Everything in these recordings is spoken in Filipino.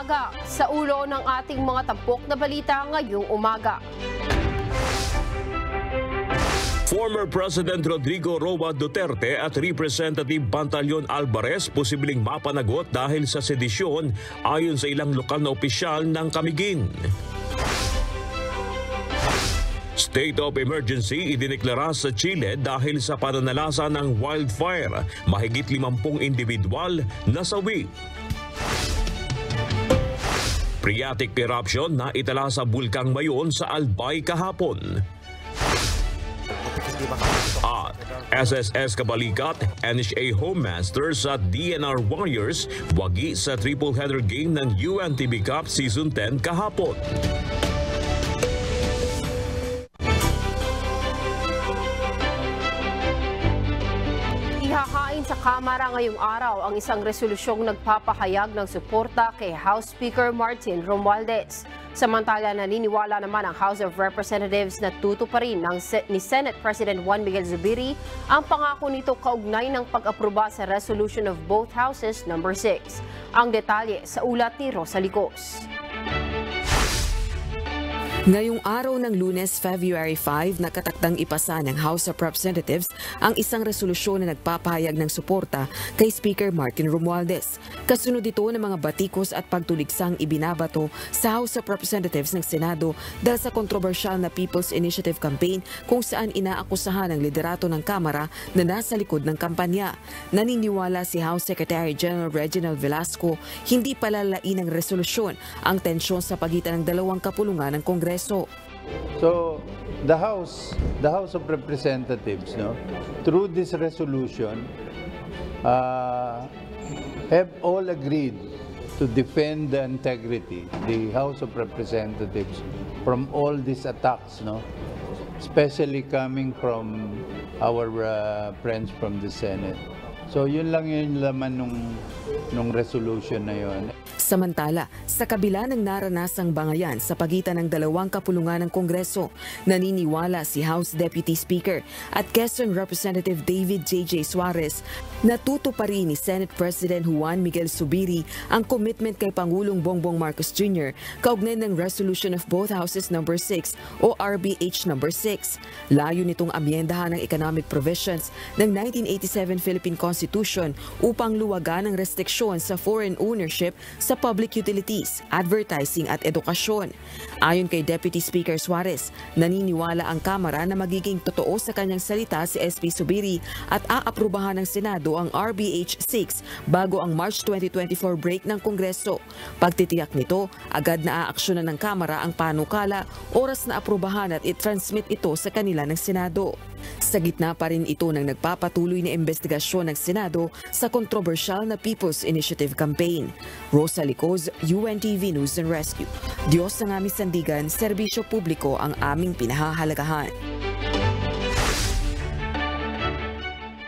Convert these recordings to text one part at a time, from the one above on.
umaga sa ulo ng ating mga tampok na balita ngayong umaga. Former President Rodrigo Roa Duterte at Representative Pantaleon Alvarez posibleng mapanagot dahil sa sedisyon ayon sa ilang lokal na opisyal ng Camiguin. State of emergency idineklara sa Chile dahil sa pananalasa ng wildfire. Mahigit 50 individual nasawi. Phreatic eruption na itala sa bulkang Mayon sa Albay kahapon. At SSS Kabalikat, NHA Home Masters at DNR Warriors wagi sa triple header game ng UNTV Cup Season 10 kahapon. Ihahain sa Kamara ngayong araw ang isang resolusyong nagpapahayag ng suporta kay House Speaker Martin Romualdez. Samantala, naniniwala naman ang House of Representatives na tutuparin ni Senate President Juan Miguel Zubiri ang pangako nito kaugnay ng pag-aproba sa Resolution of both Houses No. 6. Ang detalye sa ulat ni Rosa Licos. Ngayong araw ng Lunes, February 5, nakatakdang ipasa ng House of Representatives ang isang resolusyon na nagpapahayag ng suporta kay Speaker Martin Romualdez. Kasunod ito ng mga batikos at pagtuligsang ibinabato sa House of Representatives ng Senado dahil sa kontrobersyal na People's Initiative Campaign kung saan inaakusahan ang liderato ng Kamara na nasa likod ng kampanya. Naniniwala si House Secretary General Reginald Velasco hindi palalain ng resolusyon ang tensyon sa pagitan ng dalawang kapulungan ng Kongreso. So the House of Representatives, through this resolution, have all agreed to defend the integrity, the House of Representatives, from all these attacks, especially coming from our friends from the Senate. So yun lang yung laman nung resolution na yun. Samantala, sa kabila ng naranasang bangayan sa pagitan ng dalawang kapulungan ng Kongreso, naniniwala si House Deputy Speaker at Quezon Representative David J.J. Suarez na tutuparin ni Senate President Juan Miguel Zubiri ang commitment kay Pangulong Bongbong Marcos Jr. kaugnay ng Resolution of both Houses No. 6 o RBH No. 6. Layo nitong amyendahan ng economic provisions ng 1987 Philippine Constitution upang luwagan ang restriksyon sa foreign ownership sa public utilities, advertising at edukasyon. Ayon kay Deputy Speaker Suarez, naniniwala ang Kamara na magiging totoo sa kanyang salita si SP Zubiri at aaprubahan ng Senado ang RBH 6 bago ang March 2024 break ng Kongreso. Pagtitiyak nito, agad na aaksyonan ng Kamara ang panukala, oras na aprubahan at i-transmit ito sa kanila ng Senado. Sa gitna pa rin ito ng nagpapatuloy na investigasyon ng Senado sa kontrobersyal na People's Initiative Campaign. Rosa Licos, UNTV News and Rescue. Diyos ang aming sandigan, serbisyo publiko ang aming pinahahalagahan.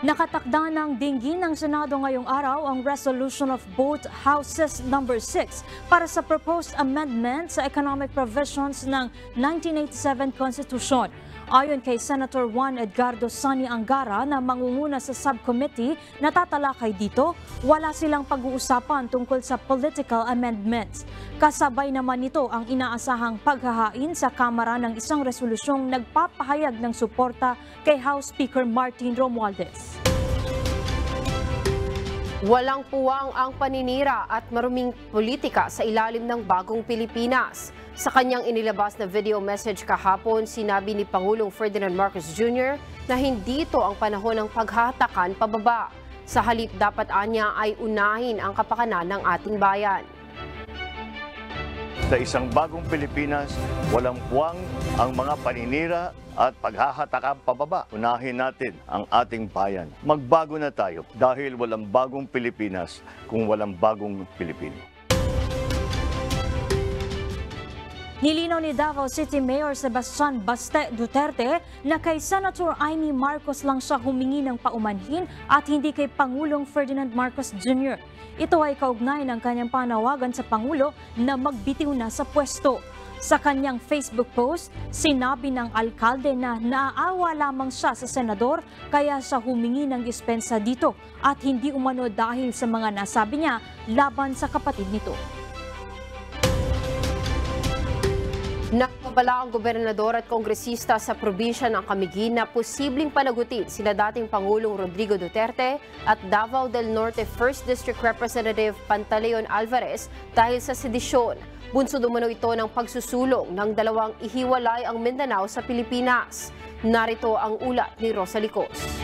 Nakatakda ng dinggin ng Senado ngayong araw ang Resolution of both Houses No. 6 para sa proposed amendment sa economic provisions ng 1987 Constitution. Ayon kay Senator Juan Edgardo Sani Angara na mangunguna sa subcommittee na tatalakay dito, wala silang pag-uusapan tungkol sa political amendments. Kasabay naman nito ang inaasahang paghahain sa Kamara ng isang resolusyong nagpapahayag ng suporta kay House Speaker Martin Romualdez. Walang puwang ang paninira at maruming politika sa ilalim ng bagong Pilipinas. Sa kanyang inilabas na video message kahapon, sinabi ni Pangulong Ferdinand Marcos Jr. na hindi ito ang panahon ng paghahatakan pababa. Sa halip dapat anya ay unahin ang kapakanan ng ating bayan. Sa isang bagong Pilipinas, walang puwang ang mga paninira at paghahatakang pababa. Unahin natin ang ating bayan. Magbago na tayo dahil walang bagong Pilipinas kung walang bagong Pilipino. Nilinaw ni Davao City Mayor Sebastian Baste Duterte na kay Senator Amy Marcos lang siya humingi ng paumanhin at hindi kay Pangulong Ferdinand Marcos Jr. Ito ay kaugnay ng kanyang panawagan sa Pangulo na magbitiw na sa pwesto. Sa kanyang Facebook post, sinabi ng alkalde na naaawa lamang siya sa senador kaya siya humingi ng dispensa dito at hindi umano dahil sa mga nasabi niya laban sa kapatid nito. Nakabala ang gobernador at kongresista sa probinsya ng Camiguin na posibleng panagutin sina dating Pangulong Rodrigo Duterte at Davao del Norte 1st District Representative Pantaleon Alvarez dahil sa sedisyon. Bunsod umano ito ng pagsusulong ng dalawang ihiwalay ang Mindanao sa Pilipinas. Narito ang ulat ni Rosa Licos.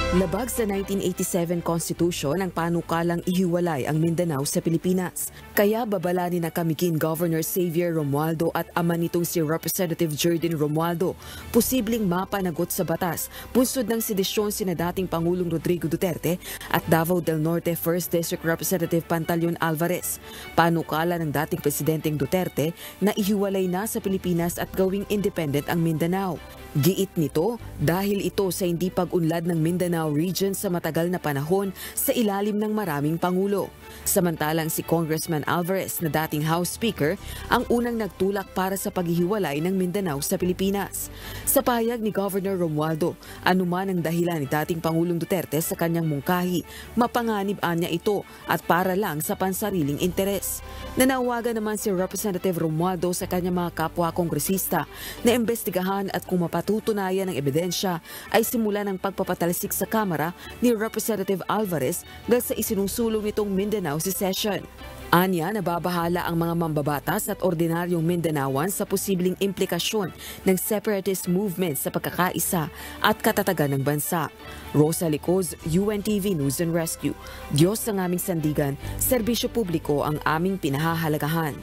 Labag sa 1987 Constitution ang panukalang ihiwalay ang Mindanao sa Pilipinas. Kaya babala ni na Camiguin Governor Xavier Romualdo at ama nitong si Representative Jerdin Romualdo posibleng mapanagot sa batas bunsod ng sedisyon sina dating Pangulong Rodrigo Duterte at Davao del Norte 1st District Representative Pantaleon Alvarez. Panukala ng dating Presidenteng Duterte na ihiwalay na sa Pilipinas at gawing independent ang Mindanao. Giit nito dahil ito sa hindi pag-unlad ng Mindanao region sa matagal na panahon sa ilalim ng maraming pangulo. Samantalang si Congressman Alvarez na dating House Speaker ang unang nagtulak para sa paghihiwalay ng Mindanao sa Pilipinas. Sa pahayag ni Governor Romualdo, anuman ang dahilan ni dating Pangulong Duterte sa kanyang mungkahi, mapanganib niya ito at para lang sa pansariling interes. Nanawagan naman si Representative Romualdo sa kanyang mga kapwa kongresista na imbestigahan at kung mapatutunayan ng ebidensya ay simula ng pagpapatalsik sa Kamara ni Representative Alvarez dahil sa isinusulong nitong Mindanao Secession. Anya, nababahala ang mga mambabatas at ordinaryong Mindanaoan sa posibleng implikasyon ng separatist movement sa pagkakaisa at katatagan ng bansa. Rosa Licos, UNTV News and Rescue. Diyos ang aming sandigan, serbisyo publiko ang aming pinahahalagahan.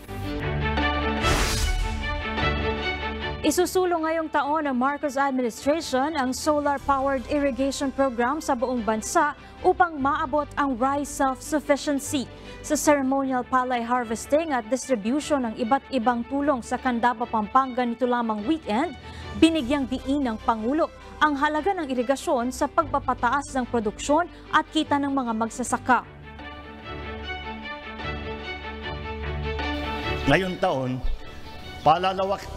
Isusulong ngayong taon ng Marcos administration ang solar-powered irrigation program sa buong bansa upang maabot ang rice self-sufficiency. Sa ceremonial palay harvesting at distribution ng iba't ibang tulong sa Candaba, Pampanga nito lamang weekend, binigyang diin ng Pangulo ang halaga ng irigasyon sa pagpapataas ng produksyon at kita ng mga magsasaka. Ngayong taon,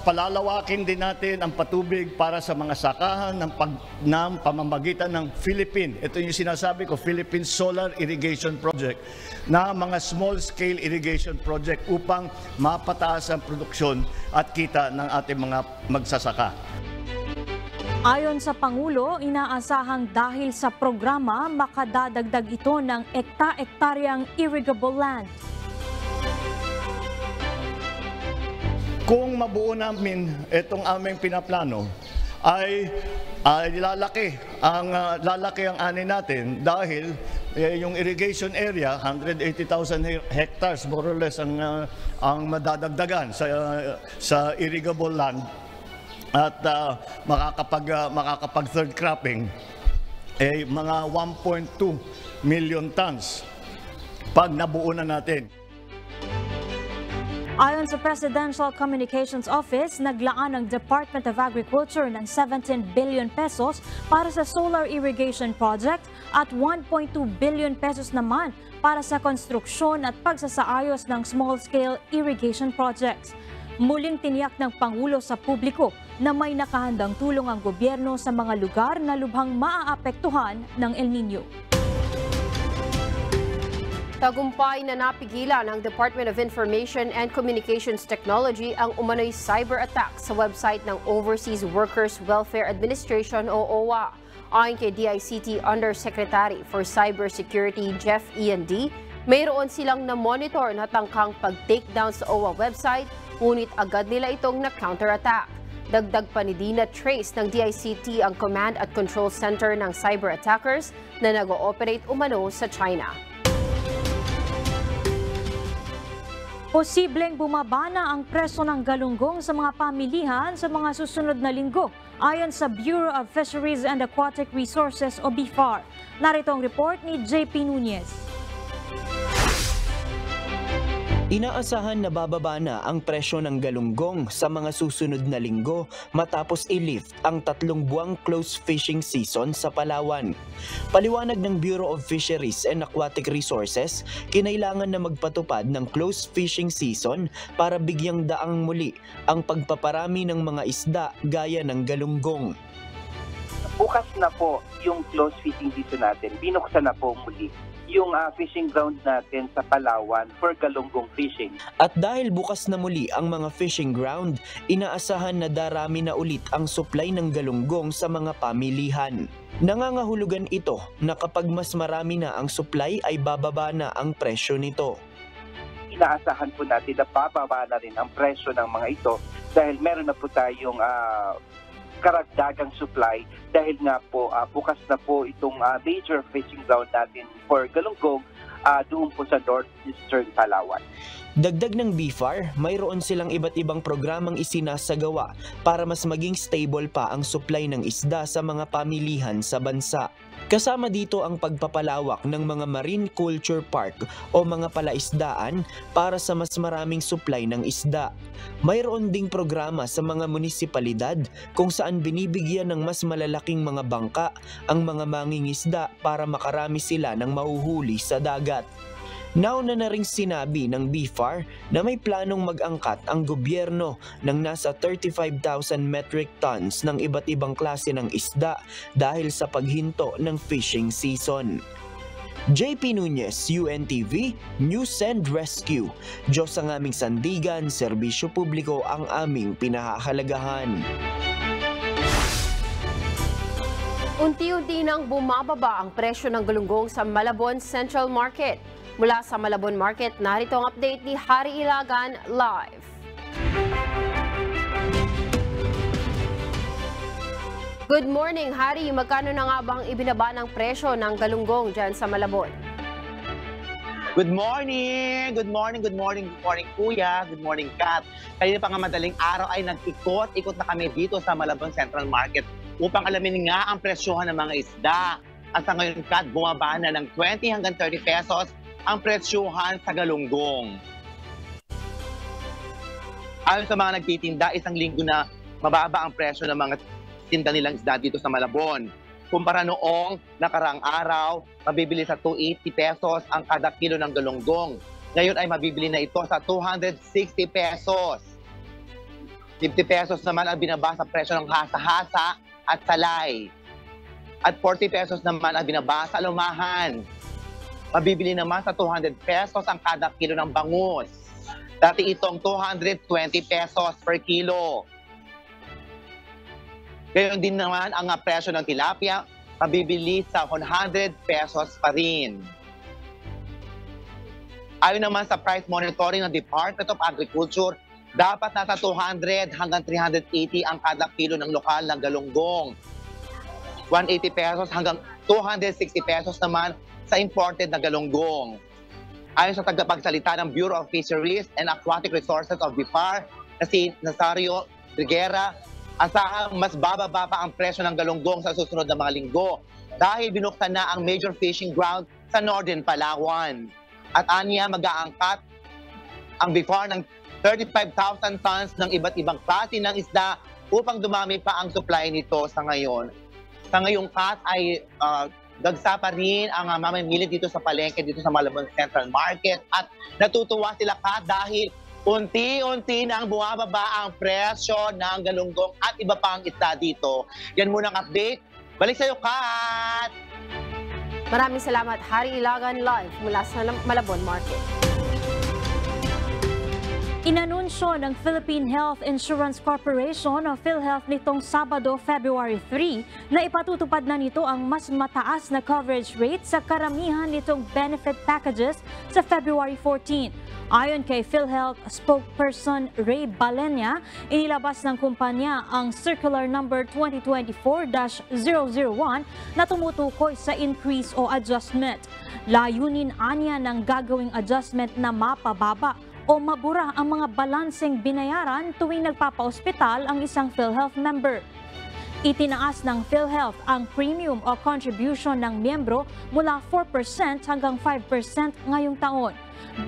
palalawakin din natin ang patubig para sa mga sakahan ng pamamagitan ng Philippine. Ito yung sinasabi ko, Philippine Solar Irrigation Project, na mga small-scale irrigation project upang mapataas ang produksyon at kita ng ating mga magsasaka. Ayon sa Pangulo, inaasahang dahil sa programa, makadadagdag ito ng ekta-ektaryang irrigable land. Kung mabuo namin itong aming pinaplano, ay lalaki ang ani natin dahil yung irrigation area, 180,000 hectares more or less ang madadagdagan sa irrigable land at makakapag third cropping mga 1.2 million tons pag nabuo na natin. Ayon sa Presidential Communications Office, naglaan ang Department of Agriculture ng 17 billion pesos para sa solar irrigation project at 1.2 billion pesos naman para sa konstruksyon at pagsasaayos ng small-scale irrigation projects. Muling tiniyak ng Pangulo sa publiko na may nakahandang tulong ang gobyerno sa mga lugar na lubhang maaapektuhan ng El Nino. Tagumpay na napigilan ng Department of Information and Communications Technology ang umano'y cyber attack sa website ng Overseas Workers Welfare Administration o OWA. Ayon kay DICT Undersecretary for Cybersecurity Jeff E&D, mayroon silang na-monitor na tangkang pag-takedown sa OWA website, ngunit agad nila itong na-counterattack. Dagdag pa ni Dina Trace ng DICT ang command at control center ng cyber attackers na nag-ooperate umano sa China. Posibleng bumaba na ang presyo ng galunggong sa mga pamilihan sa mga susunod na linggo, ayon sa Bureau of Fisheries and Aquatic Resources o BIFAR. Narito ang report ni JP Nunez. Inaasahan na bababa na ang presyo ng galunggong sa mga susunod na linggo matapos i-lift ang 3 buwang close fishing season sa Palawan. Paliwanag ng Bureau of Fisheries and Aquatic Resources, kinailangan na magpatupad ng close fishing season para bigyang daang muli ang pagpaparami ng mga isda gaya ng galunggong. Bukas na po yung close fishing season natin, binuksan na po muli. yung fishing ground natin sa Palawan for galunggong fishing. At dahil bukas na muli ang mga fishing ground, inaasahan na darami na ulit ang supply ng galunggong sa mga pamilihan. Nangangahulugan ito na kapag mas marami na ang supply ay bababa na ang presyo nito. Inaasahan po natin na bababa na rin ang presyo ng mga ito dahil meron na po tayong karagdagang supply dahil nga po bukas na po itong major fishing ground natin for galunggong doon po sa northeastern Palawan. Dagdag ng BFAR, mayroon silang iba't ibang programang isinasagawa para mas maging stable pa ang supply ng isda sa mga pamilihan sa bansa. Kasama dito ang pagpapalawak ng mga marine culture park o mga palaisdaan para sa mas maraming supply ng isda. Mayroon ding programa sa mga munisipalidad kung saan binibigyan ng mas malalaking mga bangka ang mga mangingisda para makarami sila ng mahuhuli sa dagat. Nauna na ring sinabi ng BFAR na may planong mag-angkat ang gobyerno ng nasa 35,000 metric tons ng iba't ibang klase ng isda dahil sa paghinto ng fishing season. JP Nunez, UNTV, News and Rescue. Diyos ang aming sandigan, serbisyo publiko ang aming pinahahalagahan. Unti-unti nang bumababa ang presyo ng galunggong sa Malabon Central Market. Mula sa Malabon Market, narito ang update ni Hari Ilagan live. Good morning, Hari. Magkano na nga bang ibinaba ng presyo ng galunggong dyan sa Malabon? Good morning! Good morning, good morning, good morning, Kuya. Good morning, Kat. Kanina pa nga madaling araw ay nag-ikot-ikot na kami dito sa Malabon Central Market upang alamin nga ang presyohan ng mga isda. At sa ngayon, Kat, bumaba na ng 20 hanggang 30 pesos ang presyohan sa galunggong. Ayon sa mga nagtitinda, isang linggo na mababa ang presyo ng mga tinda nilang isda dito sa Malabon. Kumpara noong nakarang araw, mabibili sa 280 pesos ang kada kilo ng galunggong. Ngayon ay mabibili na ito sa 260 pesos. 50 pesos naman ang binaba sa presyo ng hasa-hasa at salay. At 40 pesos naman ang binaba sa lumahan. Mabibili naman sa 200 pesos ang kada kilo ng bangus. Dati itong 220 pesos per kilo. Gayon din naman ang presyo ng tilapia, mabibili sa 100 pesos pa rin. Ayon naman sa price monitoring ng Department of Agriculture, dapat nasa 200 hanggang 380 ang kada kilo ng lokal ng galunggong. 180 pesos hanggang 260 pesos naman sa imported na galunggong. Ayon sa tagapagsalita ng Bureau of Fisheries and Aquatic Resources of BFAR na si Nazario Triguera, asahang mas bababa pa ang presyo ng galunggong sa susunod na mga linggo dahil binuksan na ang major fishing ground sa Northern Palawan. At aniya mag-aangkat ang BFAR ng 35,000 tons ng iba't ibang klase ng isda upang dumami pa ang supply nito sa ngayon. Sa ngayong Kat ay dagsa pa rin ang mamimili dito sa palengke dito sa Malabon Central Market at natutuwa sila Kat dahil unti-unti nang bumababa ang presyo ng galunggong at iba pang isda dito. Yan muna ang update. Balik sa iyo, Kat! Maraming salamat, Hari Ilagan live mula sa Malabon Market. Inanunsyo ng Philippine Health Insurance Corporation o PhilHealth nitong Sabado, February 3 na ipatutupad na nito ang mas mataas na coverage rate sa karamihan nitong benefit packages sa February 14. Ayon kay PhilHealth spokesperson Ray Balenya, inilabas ng kumpanya ang Circular Number 2024-001 na tumutukoy sa increase o adjustment. Layunin anya ng gagawing adjustment na mapababa o mabura ang mga balanseng binayaran tuwing nagpapa-ospital ang isang PhilHealth member. Itinaas ng PhilHealth ang premium o contribution ng miyembro mula 4% hanggang 5% ngayong taon.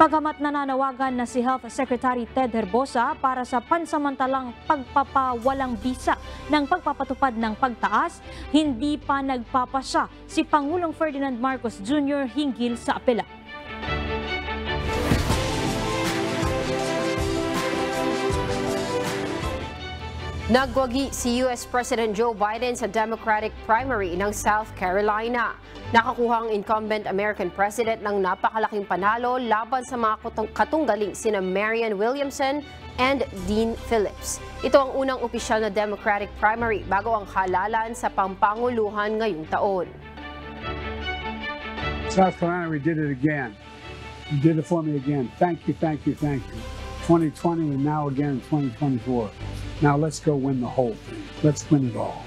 Bagamat nananawagan na si Health Secretary Ted Herbosa para sa pansamantalang pagpapawalang bisa ng pagpapatupad ng pagtaas, hindi pa nagpapasya si Pangulong Ferdinand Marcos Jr. hinggil sa apela. Nagwagi si US President Joe Biden sa Democratic primary ng South Carolina. Nakakuha ang incumbent American president ng napakalaking panalo laban sa mga katunggaling sina Marianne Williamson and Dean Phillips. Ito ang unang opisyal na Democratic primary bago ang halalan sa pampanguluhan ngayong taon. South Carolina, we did it again. You did it for me again. Thank you, thank you, thank you. 2020 and now again in 2024. Now let's go win the whole thing. Let's win it all.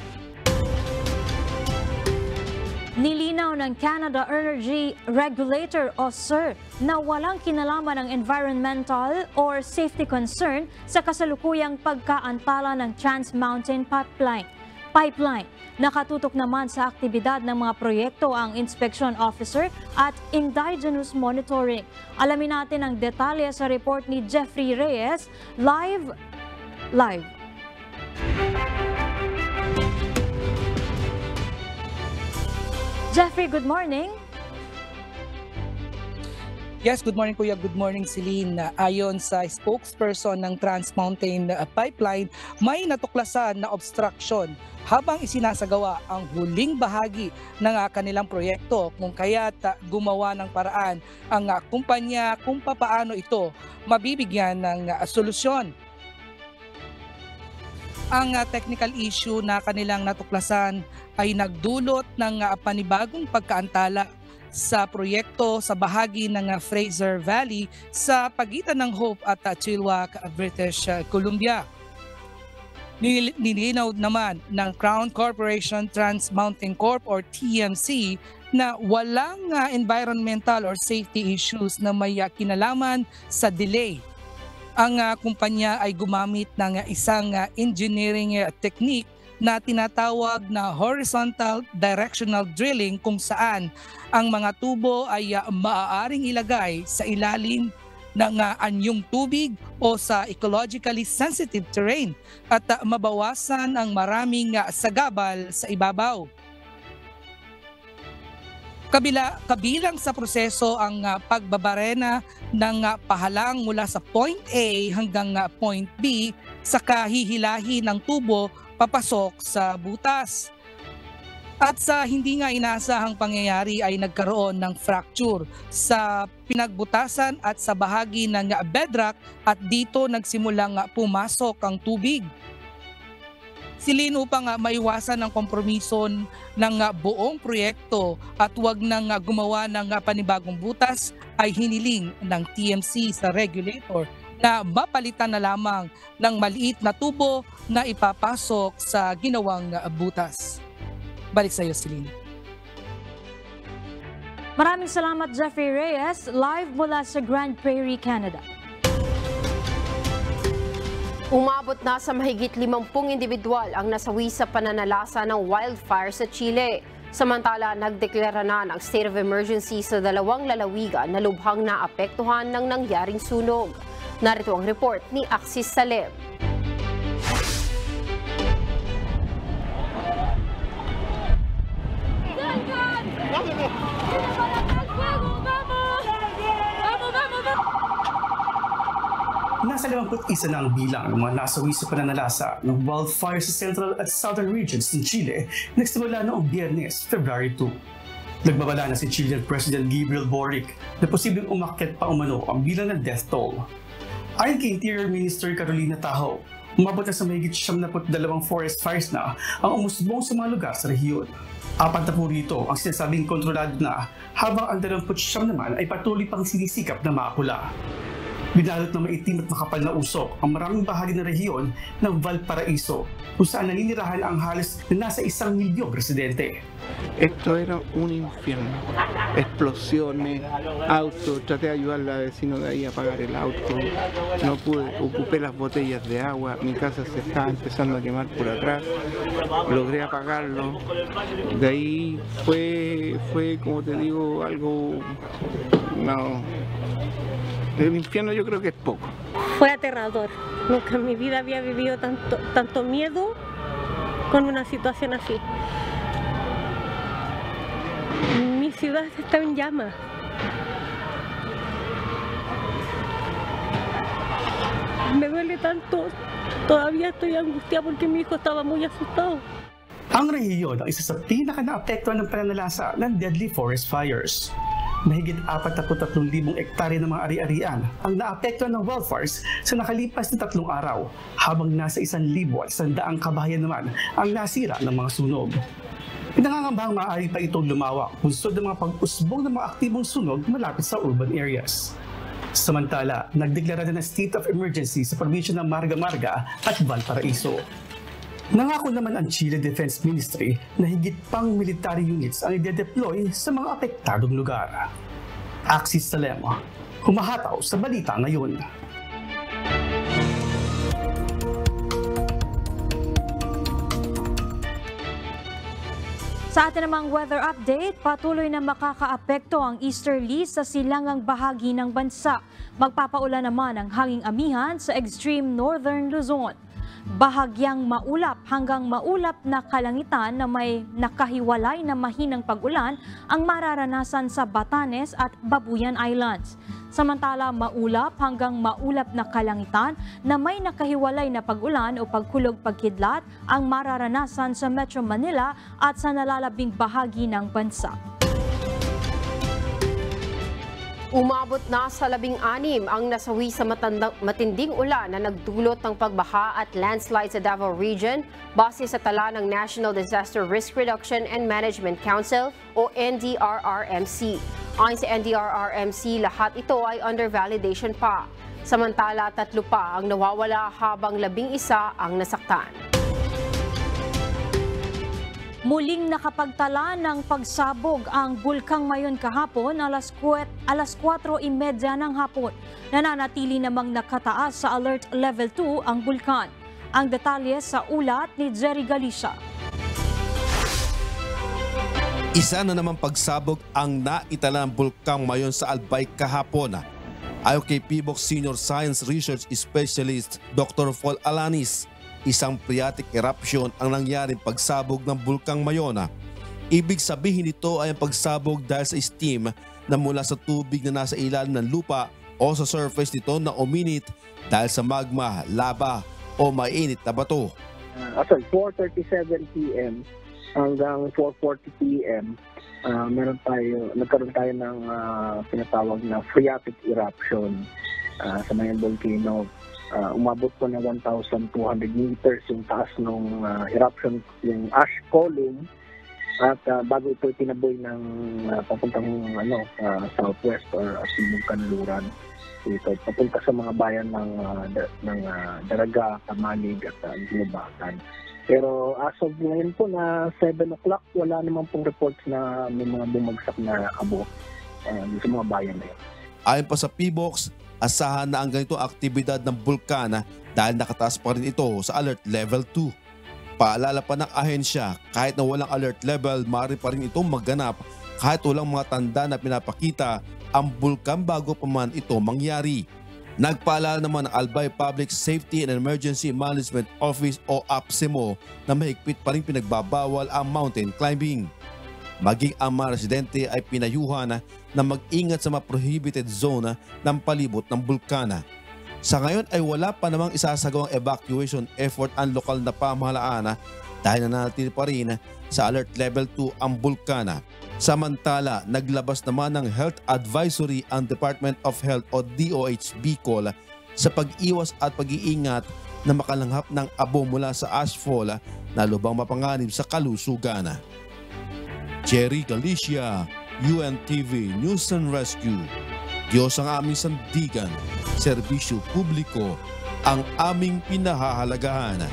Nilinaw ng Canada Energy Regulator o CER na walang kinalaman ng environmental or safety concern sa kasalukuyang pagkaantala ng Trans Mountain Pipeline. Nakatutok naman sa aktibidad ng mga proyekto ang Inspection Officer at Indigenous Monitoring. Alamin natin ang detalye sa report ni Jeffrey Reyes, live. Jeffrey, good morning. Yes, good morning Kuya, good morning Celine. Ayon sa spokesperson ng Trans Mountain Pipeline, may natuklasan na obstruction habang isinasagawa ang huling bahagi ng kanilang proyekto, kung kaya't gumawa ng paraan ang kumpanya kung papaano ito mabibigyan ng solusyon. Ang technical issue na kanilang natuklasan ay nagdulot ng panibagong pagkaantala sa proyekto sa bahagi ng Fraser Valley sa pagitan ng Hope at Chilliwack, British Columbia. Nilinaw naman ng Crown Corporation Trans Mountain Corp or TMC na walang environmental or safety issues na may kinalaman sa delay. Ang kumpanya ay gumamit ng isang engineering technique na tinatawag na horizontal directional drilling, kung saan ang mga tubo ay maaaring ilagay sa ilalim ng anyong tubig o sa ecologically sensitive terrain at mabawasan ang maraming sagabal sa ibabaw. Kabilang sa proseso ang pagbabarena ng pahalang mula sa point A hanggang point B sa kahihilahi ng tubo papasok sa butas. At sa hindi nga inaasahang pangyayari ay nagkaroon ng fracture sa pinagbutasan at sa bahagi ng bedrock at dito nagsimulang pumasok ang tubig. Silin upang maiwasan ang kompromiso ng buong proyekto at huwag nang gumawa ng panibagong butas, ay hiniling ng TMC sa regulator na mapalitan na lamang ng maliit na tubo na ipapasok sa ginawang butas. Balik sa iyo, Celine. Maraming salamat, Jeffrey Reyes, live mula sa Grand Prairie, Canada. Umabot na sa mahigit 50 individual ang nasawi sa pananalasa ng wildfire sa Chile. Samantala, nagdeklara na ng state of emergency sa dalawang lalawigan na lubhang naapektuhan ng nangyaring sunog. Narito ang report ni Axis Salem. Nasa 51 na ang bilang ng mga nasawi sa pananalasa ng wildfire sa central at southern regions ng Chile nagsimula noong Biyernes, February 2. Nagbabala na si Chilean President Gabriel Boric na posibleng umakyat pa umano ang bilang ng death toll. Ayon kay Interior Minister Carolina Tajo, umabot na sa mahigit 72 forest fires na ang umusbong sa mga lugar sa rehiyon. 4 rito ang sinasabing kontrolado na, habang ang 29 naman ay patuloy pang sinisikap na maapula. Binalot na maitim at makapal na usok ang maraming bahagi ng rehiyon ng Valparaiso, kung saan naninirahan ang halos na nasa 1 milyong residente. Esto era un infierno. Explosiones, autos, traté de ayudar a la vecina de ahí a apagar el auto, no pude, ocupé las botellas de agua, mi casa se estaba empezando a quemar por atrás, logré apagarlo, de ahí fue como te digo, algo, no, el infierno yo creo que es poco. Fue aterrador, nunca en mi vida había vivido tanto miedo con una situación así. Mi ciudad está en llamas. Me duele tanto, todavía estoy angustiada porque mi hijo estaba muy asustado. Ang rehiyon ang isa sa pinaka-naapektuhan ng pananalasa ng deadly forest fires. Mahigit 43,000 ektarya ng mga ari-arian ang naapektuhan ng wildfires sa nakalipas na 3 araw, habang nasa 1,100 kabahayan naman ang nasira ng mga sunog. Pinangangambahang maaari pa itong lumawak bunsod ng mga pag-usbong ng mga aktibong sunog malapit sa urban areas. Samantala, nagdeklara na ng state of emergency sa probinsya ng Marga-Marga at Valparaiso. Nangako naman ang Chile Defense Ministry na higit pang military units ang ide-deploy sa mga apektadong lugar. Axis Salemo, humahataw sa balita ngayon. Sa atin namang weather update, patuloy na makakaapekto ang easterly sa silangang bahagi ng bansa. Magpapaulan naman ang hanging amihan sa extreme northern Luzon. Bahagyang maulap hanggang maulap na kalangitan na may nakahiwalay na mahinang pag-ulan ang mararanasan sa Batanes at Babuyan Islands. Samantala, maulap hanggang maulap na kalangitan na may nakahiwalay na pag-ulan o pagkulog-pagkidlat ang mararanasan sa Metro Manila at sa nalalabing bahagi ng bansa. Umabot na sa 16 ang nasawi sa matinding ulan na nagdulot ng pagbaha at landslide sa Davao Region base sa tala ng National Disaster Risk Reduction and Management Council o NDRRMC. Ayon sa NDRRMC, lahat ito ay under validation pa. Samantala, 3 pa ang nawawala habang 11 ang nasaktan. Muling nakapagtala ng pagsabog ang Bulkang Mayon kahapon alas 4:30 ng hapon. Nananatili namang nakataas sa Alert Level 2 ang bulkan. Ang detalye sa ulat ni Jerry Galicia. Isa na namang pagsabog ang naitala ng Bulkang Mayon sa Albay kahapon. Ayon kay PBOC Senior Science Research Specialist Dr. Paul Alanis, isang phreatic eruption ang nangyaring pagsabog ng Bulkang Mayon. Ibig sabihin nito ay ang pagsabog dahil sa steam na mula sa tubig na nasa ilalim ng lupa o sa surface nito na uminit dahil sa magma, lava o mainit na bato. As of 4:37 p.m. hanggang 4:40 p.m. nagkaroon tayo ng pinatawag na phreatic eruption sa Mayon Volcano. Umabot po na 1,200 meters yung taas ng eruption, yung ash column, at bago ito tinaboy ng papuntang southwest or Timog Kanluran. Ito papunta sa mga bayan ng Daraga, Tamalig at Ginubatan. Pero as of ngayon po na 7 o'clock, wala naman pong reports na may mga bumagsak na abo sa mga bayan na yun. Ayon pa sa PBOC, asahan na ang ganitong aktibidad ng bulkan dahil nakataas pa rin ito sa Alert Level 2. Paalala pa ng ahensya, kahit na walang alert level, maaari pa rin itong magganap kahit walang mga tanda na pinapakita ang bulkan bago pa man ito mangyari. Nagpaalala naman ang Albay Public Safety and Emergency Management Office o APSEMO na mahigpit pa rin pinagbabawal ang mountain climbing. Maging ang mga residente ay pinayuhan na mag-ingat sa mga prohibited zone ng palibot ng bulkana. Sa ngayon ay wala pa namang isasagawang evacuation effort ang lokal na pamahalaan dahil nananatili pa rin sa Alert Level 2 ang bulkana. Samantala, naglabas naman ng health advisory ang Department of Health o DOH Bicol sa pag-iwas at pag-iingat na makalanghap ng abo mula sa ashfall na lubang mapanganib sa kalusugan. Jerry Galicia, UNTV News and Rescue. Diyos ang aming sandigan, serbisyo publiko ang aming pinahahalagahan.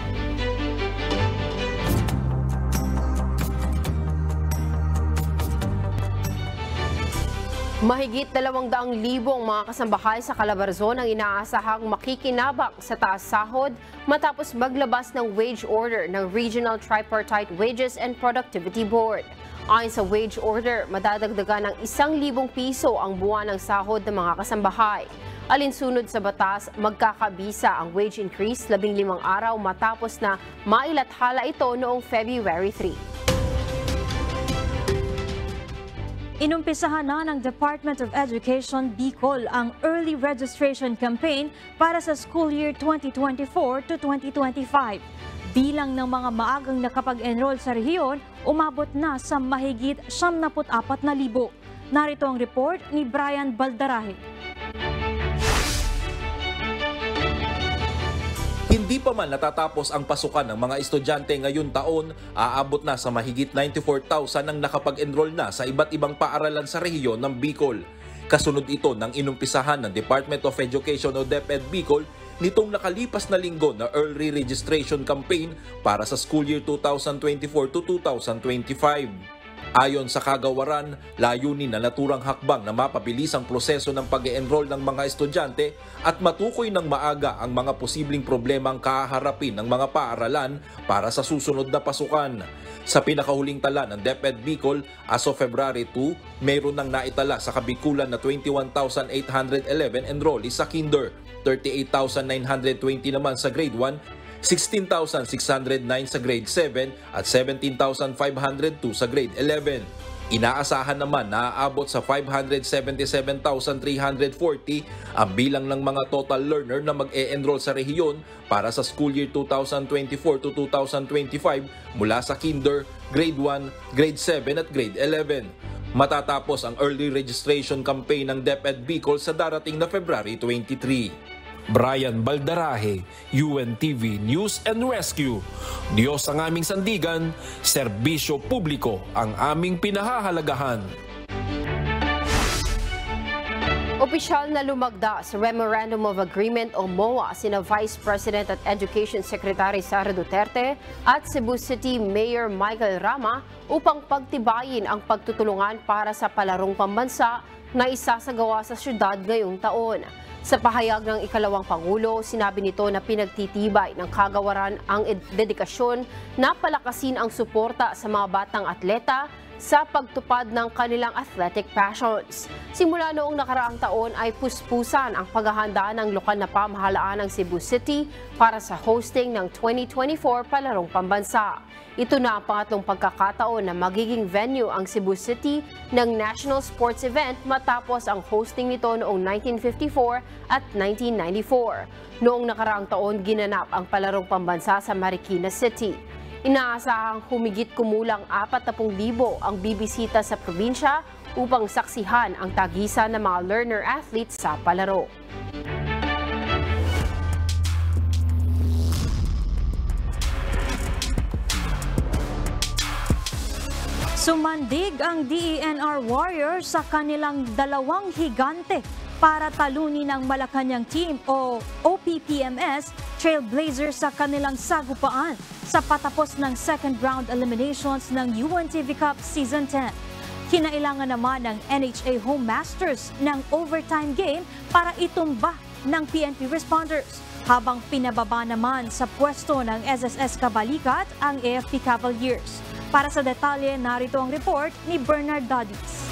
Mahigit 200,000 mga kasambahay sa Calabarzon ang inaasahang makikinabang sa taas sahod matapos maglabas ng wage order ng Regional Tripartite Wages and Productivity Board. Ayon sa wage order, madadagdagan ng 1,000 piso ang buwan ng sahod ng mga kasambahay. Alinsunod sa batas, magkakabisa ang wage increase 15 araw matapos na mailathala ito noong February 3. Inumpisahan na ng Department of Education Bicol ang early registration campaign para sa school year 2024 to 2025. bilang ng mga maagang nakapag-enroll sa rehiyon umabot na sa mahigit 74,000. Narito ang report ni Brian Baldarahe. Hindi pa man natatapos ang pasukan ng mga estudyante ngayon taon, aabot na sa mahigit 94,000 ang nakapag-enroll na sa iba't ibang paaralan sa rehiyon ng Bicol. Kasunod ito ng inumpisahan ng Department of Education o DepEd Bicol nitong nakalipas na linggo na early registration campaign para sa school year 2024 to 2025. Ayon sa kagawaran, layunin na naturang hakbang na mapabilis ang proseso ng pag-e-enroll ng mga estudyante at matukoy ng maaga ang mga posibleng problemang kaharapin ng mga paaralan para sa susunod na pasukan. Sa pinakahuling tala ng DepEd Bicol, as of February 2, mayroon nang naitala sa kabikulan na 21,811 enrollees sa kinder, 38,920 naman sa grade 1, 16,609 sa grade 7 at 17,502 sa grade 11. Inaasahan naman na aabot sa 577,340 ang bilang ng mga total learner na mag-e-enroll sa rehiyon para sa school year 2024 to 2025 mula sa kinder, grade 1, grade 7 at grade 11. Matatapos ang early registration campaign ng DepEd Bicol sa darating na February 23. Brian Baldarahe, UNTV News and Rescue. Diyos ang aming sandigan, serbisyo publiko ang aming pinahahalagahan. Opisyal na lumagda sa Memorandum of Agreement o MOA sina Vice President at Education Secretary Sara Duterte at Cebu City Mayor Michael Rama upang pagtibayin ang pagtutulungan para sa palarong pambansa na isasagawa sa syudad ngayong taon. Sa pahayag ng ikalawang Pangulo, sinabi nito na pinagtitibay ng kagawaran ang dedikasyon na palakasin ang suporta sa mga batang atleta sa pagtupad ng kanilang athletic passions. Simula noong nakaraang taon ay puspusan ang paghahanda ng lokal na pamahalaan ng Cebu City para sa hosting ng 2024 Palarong Pambansa. Ito na ang pangatlong pagkakataon na magiging venue ang Cebu City ng National Sports Event matapos ang hosting nito noong 1954 at 1994. Noong nakaraang taon, ginanap ang Palarong Pambansa sa Marikina City. Inaasahang humigit kumulang 40,000 ang bibisita sa probinsya upang saksihan ang tagisan ng mga learner athletes sa palaro. Sumandig ang DENR Warriors sa kanilang dalawang higante para talunin ang Malacanang Team o OPPMS Trailblazers sa kanilang sagupaan sa patapos ng second round eliminations ng UNTV Cup Season 10. Kinailangan naman ng NHA Home Masters ng overtime game para itumba ng PNP Responders, habang pinababa naman sa pwesto ng SSS Kabalikat ang AFP Cavaliers. Para sa detalye, narito ang report ni Bernard Dadis.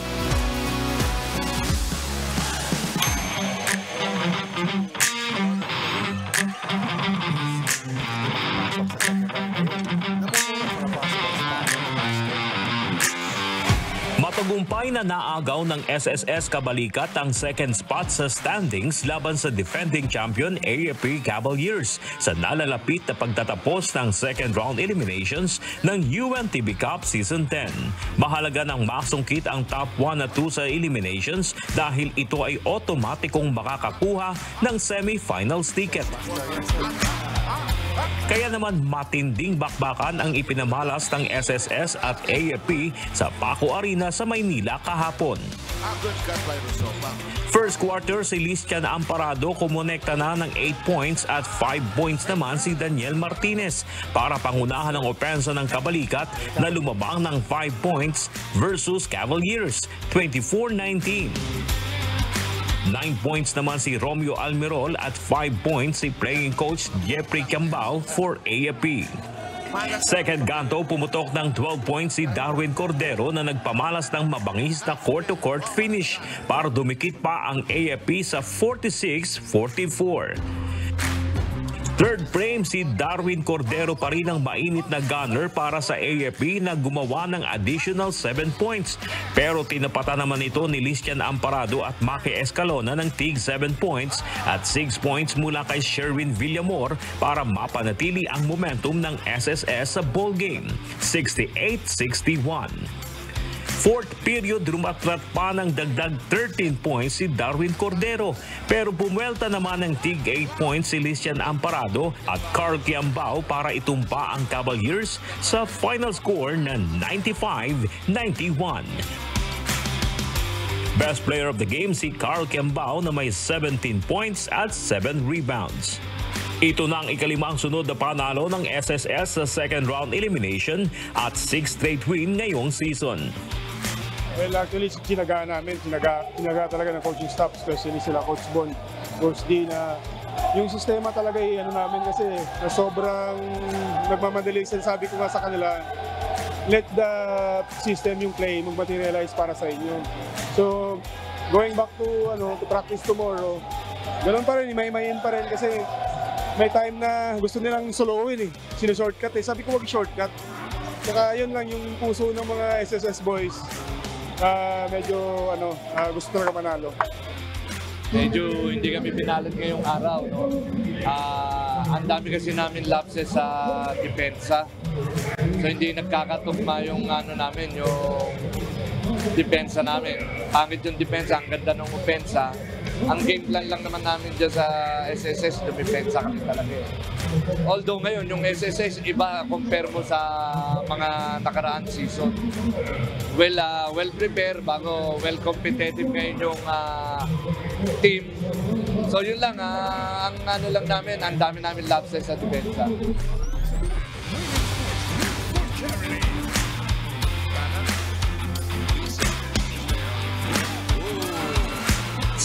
Matagumpay na naagaw ng SSS Kabalikat ang second spot sa standings laban sa defending champion AFP Cavaliers sa nalalapit na pagtatapos ng second round eliminations ng UNTV Cup Season 10. Mahalaga nang masungkit ang top 1 at 2 sa eliminations dahil ito ay otomatikong makakakuha ng semifinals ticket. Kaya naman matinding bakbakan ang ipinamalas ng SSS at AFP sa Paco Arena sa Maynila kahapon. First quarter, si Listian Amparado kumonekta na ng 8 points at 5 points naman si Daniel Martinez para pangunahan ang opensa ng Kabalikat na lumabang ng 5 points versus Cavaliers, 24-19. 9 points naman si Romeo Almirol at 5 points si playing coach Jeffrey Cambao for AFP. Second ganto, pumutok ng 12 points si Darwin Cordero na nagpamalas ng mabangis na court-to-court finish para dumikit pa ang AFP sa 46-44. Third frame, si Darwin Cordero pa rin ang mainit na gunner para sa AFP na gumawa ng additional 7 points. Pero tinapatan naman ito ni Listian Amparado at Maki Escalona ng tig 7 points at 6 points mula kay Sherwin Villamor para mapanatili ang momentum ng SSS sa ball game, 68-61. Fourth period, rumatrat pa ng dagdag 13 points si Darwin Cordero. Pero pumwelta naman ng tig 8 points si Listian Amparado at Carl Kiambao para itumpa ang Cavaliers sa final score na 95-91. Best player of the game si Carl Kiambao na may 17 points at 7 rebounds. Ito na ang ikalimang sunod na panalo ng SSS sa second round elimination at 6th straight win ngayong season. Well, actually, sinaga namin. Sinaga talaga ng coaching staff, especially sila Coach Bon, Coach D, na yung sistema talaga namin kasi na sobrang nagmamadali. Sabi ko nga sa kanila, let the system yung play mag-materialize para sa inyo. So, going back to practice tomorrow, ganun pa rin, may-mayin pa rin kasi may time na gusto nilang soloin Sino-shortcut Sabi ko wag shortcut. Saka yun lang yung puso ng mga SSS boys. Medyo gusto talaga manalo. Medyo hindi kami pinalad ngayong araw. Ang dami kasi namin lapses sa depensa. So hindi nagkakatugma yung namin, yung depensa namin. Pangit yung depensa, ang ganda ng opensa. Ang game plan lang naman namin dyan sa SSS, dumipensa kami talaga. Although ngayon, yung SSS, iba compare mo sa mga nakaraan season. Well prepared, bago well competitive ngayon yung team. So yun lang, ang lang namin, ang dami namin lapses sa depensa.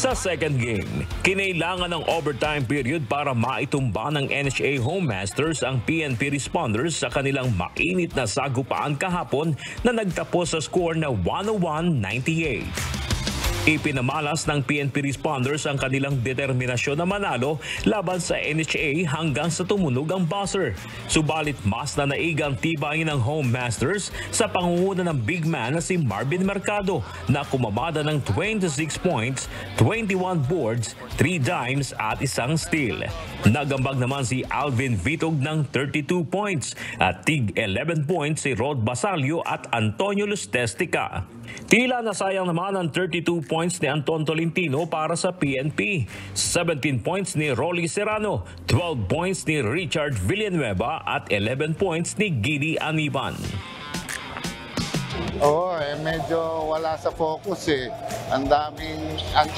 Sa second game, kinailangan ng overtime period para maitumba ng NHA Home Masters ang PNP Responders sa kanilang mainit na sagupaan kahapon na nagtapos sa score na 101-98. Ipinamalas ng PNP Responders ang kanilang determinasyon na manalo laban sa NHA hanggang sa tumunog ang buzzer. Subalit mas nanaigang tibayin ng Home Masters sa pangunguna ng big man na si Marvin Mercado na kumamada ng 26 points, 21 boards, 3 dimes at isang steal. Nagambag naman si Alvin Vitog ng 32 points at tig 11 points si Rod Basalio at Antonio Lustestica. Tila nasayang naman ang 32 points ni Anton Tolentino para sa PNP, 17 points ni Rolly Serrano, 12 points ni Richard Villanueva at 11 points ni Gidi Aniban. Medyo wala sa focus ang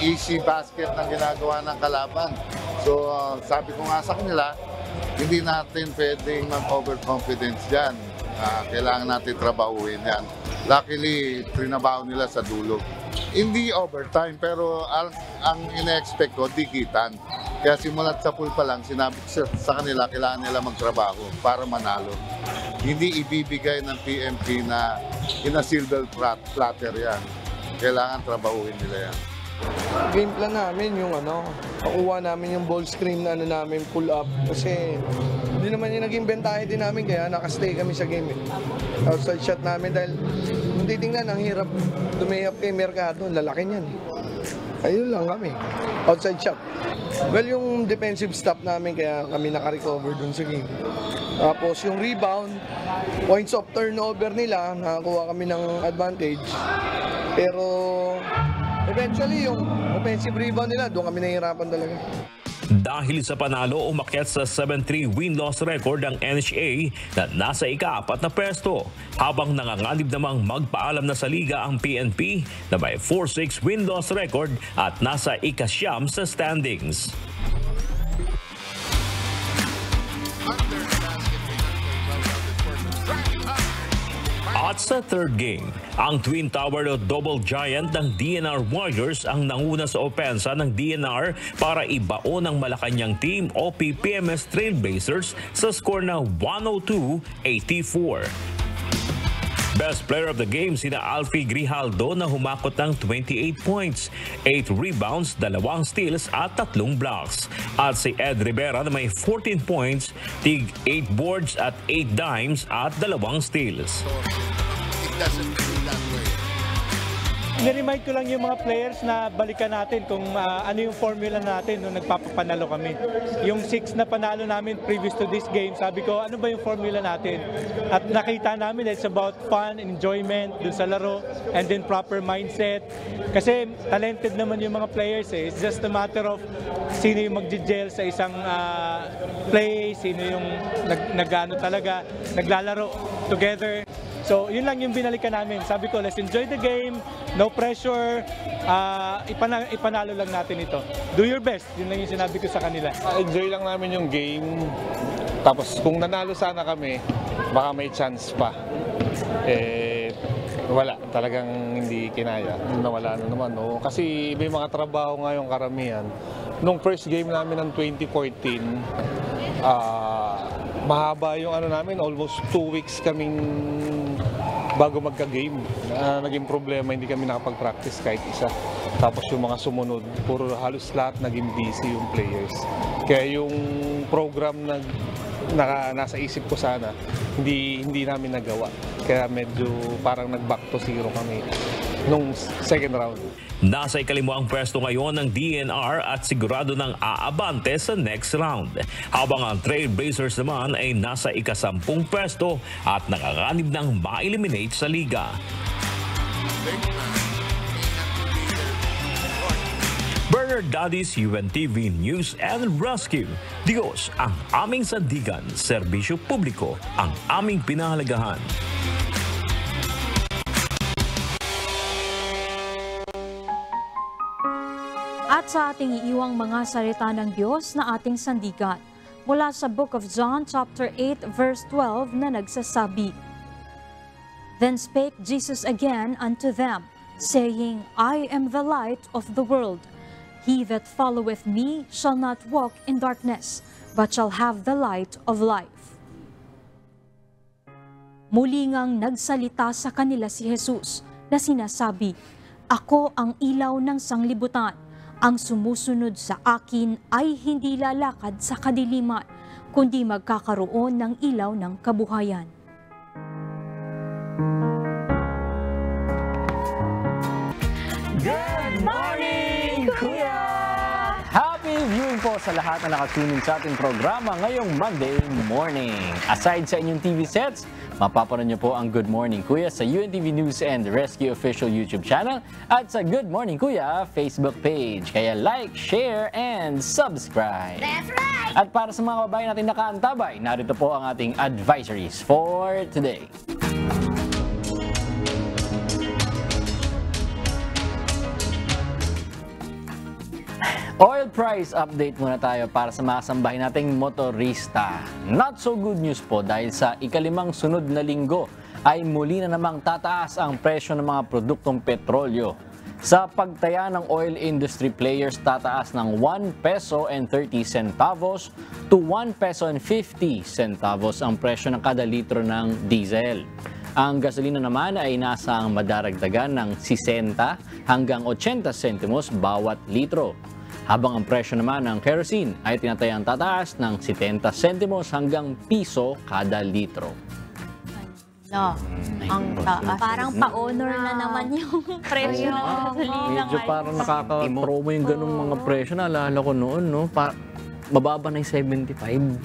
easy basket ng ginagawa ng kalaban. So sabi ko nga sa kanila, hindi natin pwedeng mag-overconfidence dyan. Kailangan natin trabahuin yan. Luckily, trinabaho nila sa dulo. Hindi overtime, pero ang ina-expect ko, dikitan. Kaya simulat sa pool pa lang, sinabi ko sa kanila, kailangan nila magtrabaho para manalo. Hindi ibibigay ng PNP na ina-silver platter yan. Kailangan trabahuin nila yan. Game plan namin yung pakuha namin yung ball screen na namin pull up kasi hindi naman yung naging bentahe din namin kaya nakastay kami sa game outside shot namin dahil kung titingnan ang hirap dumihap kay Mercado, lalaki niyan ayun lang kami, outside shot. Well, yung defensive stop namin kaya kami nakarecover dun sa game. Tapos yung rebound, points of turnover nila, nakakuha kami ng advantage pero eventually, yung offensive rebound nila, doon kami nahihirapan talaga. Dahil sa panalo, umakyat sa 7-3 win-loss record ang NHA na nasa ika-4 na pwesto, habang nanganganib namang magpaalam na sa liga ang PNP na may 4-6 win-loss record at nasa ika-9 sa standings. At sa third game, ang Twin Tower o Double Giant ng DNR Warriors ang nanguna sa opensa ng DNR para ibaon ang Malacanang team o PPMS Trailblazers sa score na 102-84. Best player of the game sina Alfie Grijaldo na humakot ng 28 points, 8 rebounds, 2 steals at 3 blocks. At si Ed Rivera na may 14 points, tig 8 boards at 8 dimes at 2 steals. It doesn't feel that way. Niremind ko lang yung mga players na balikan natin kung ano yung formula natin nung nagpapapanalo kami. Yung 6 na panalo namin previous to this game, sabi ko, ano ba yung formula natin? At nakita namin it's about fun, enjoyment dun sa laro, and then proper mindset. Kasi talented naman yung mga players eh. It's just a matter of sino yung mag-gel sa isang play, sino yung nagano talaga, naglalaro together. So, yun lang yung binalikan namin. Sabi ko, let's enjoy the game, no pressure, ipanalo lang natin ito. Do your best, yun lang yung sinabi ko sa kanila. Enjoy lang namin yung game, tapos kung nanalo sana kami, baka may chance pa. Wala, talagang hindi kinaya. Nawala na naman, no? Kasi may mga trabaho nga yung karamihan. Nung first game namin ng 2014, mahaba yung ano namin, almost 2 weeks kaming bago magka-game. Naging problema, hindi kami nakapag-practice kahit isa. Tapos yung mga sumunod, puro halos lahat naging busy yung players. Kaya yung program na nasa isip ko sana, hindi namin nagawa. Kaya medyo parang nag-back to zero kami nung second round. Nasa ikalimuang pwesto ngayon ng DNR at sigurado ng aabante sa next round. Habang ang Trailblazers naman ay nasa ika-10 pwesto at nakakanib ng ma-eliminate sa liga. Bernard Daddy's UNTV News and Rescue. Diyos ang aming sandigan, serbisyo publiko ang aming pinahalagahan. At sa ating iiwang mga salita ng Diyos na ating sandigan, mula sa Book of John chapter 8 verse 12 na nagsasabi, Then spake Jesus again unto them, saying, I am the light of the world. He that followeth me shall not walk in darkness, but shall have the light of life. Muli ngang nagsalita sa kanila si Jesus na sinasabi, Ako ang ilaw ng sanglibutan. Ang sumusunod sa akin ay hindi lalakad sa kadiliman, kundi magkakaroon ng ilaw ng kabuhayan. Good morning, Kuya! Happy viewing po sa lahat na nakatunin sa ating programa ngayong Monday morning. Aside sa inyong TV sets, mapapanood niyo po ang Good Morning Kuya sa UNTV News and Rescue official YouTube channel at sa Good Morning Kuya Facebook page. Kaya like, share, and subscribe. That's right! At para sa mga babae natin nakaantabay, narito po ang ating advisories for today. Oil price update muna tayo para sa mga sambahin nating motorista. Not so good news po dahil sa ikalimang sunod na linggo ay muli na namang tataas ang presyo ng mga produktong petrolyo. Sa pagtaya ng oil industry players, tataas ng 1 peso and 30 centavos to 1 peso and 50 centavos ang presyo ng kada litro ng diesel. Ang gasolina naman ay nasa madaragdagan ng 60 hanggang 80 sentimos bawat litro. Habang ang presyo naman ng kerosene ay tinatayang tataas ng 70 sentimos hanggang piso kada litro. No, ang taas. Parang pa-honor na naman yung presyo ng gasolina. Medyo parang nakaka-promo yung ganung mga presyo. Naalala ko noon, no? Mababa na yung 75.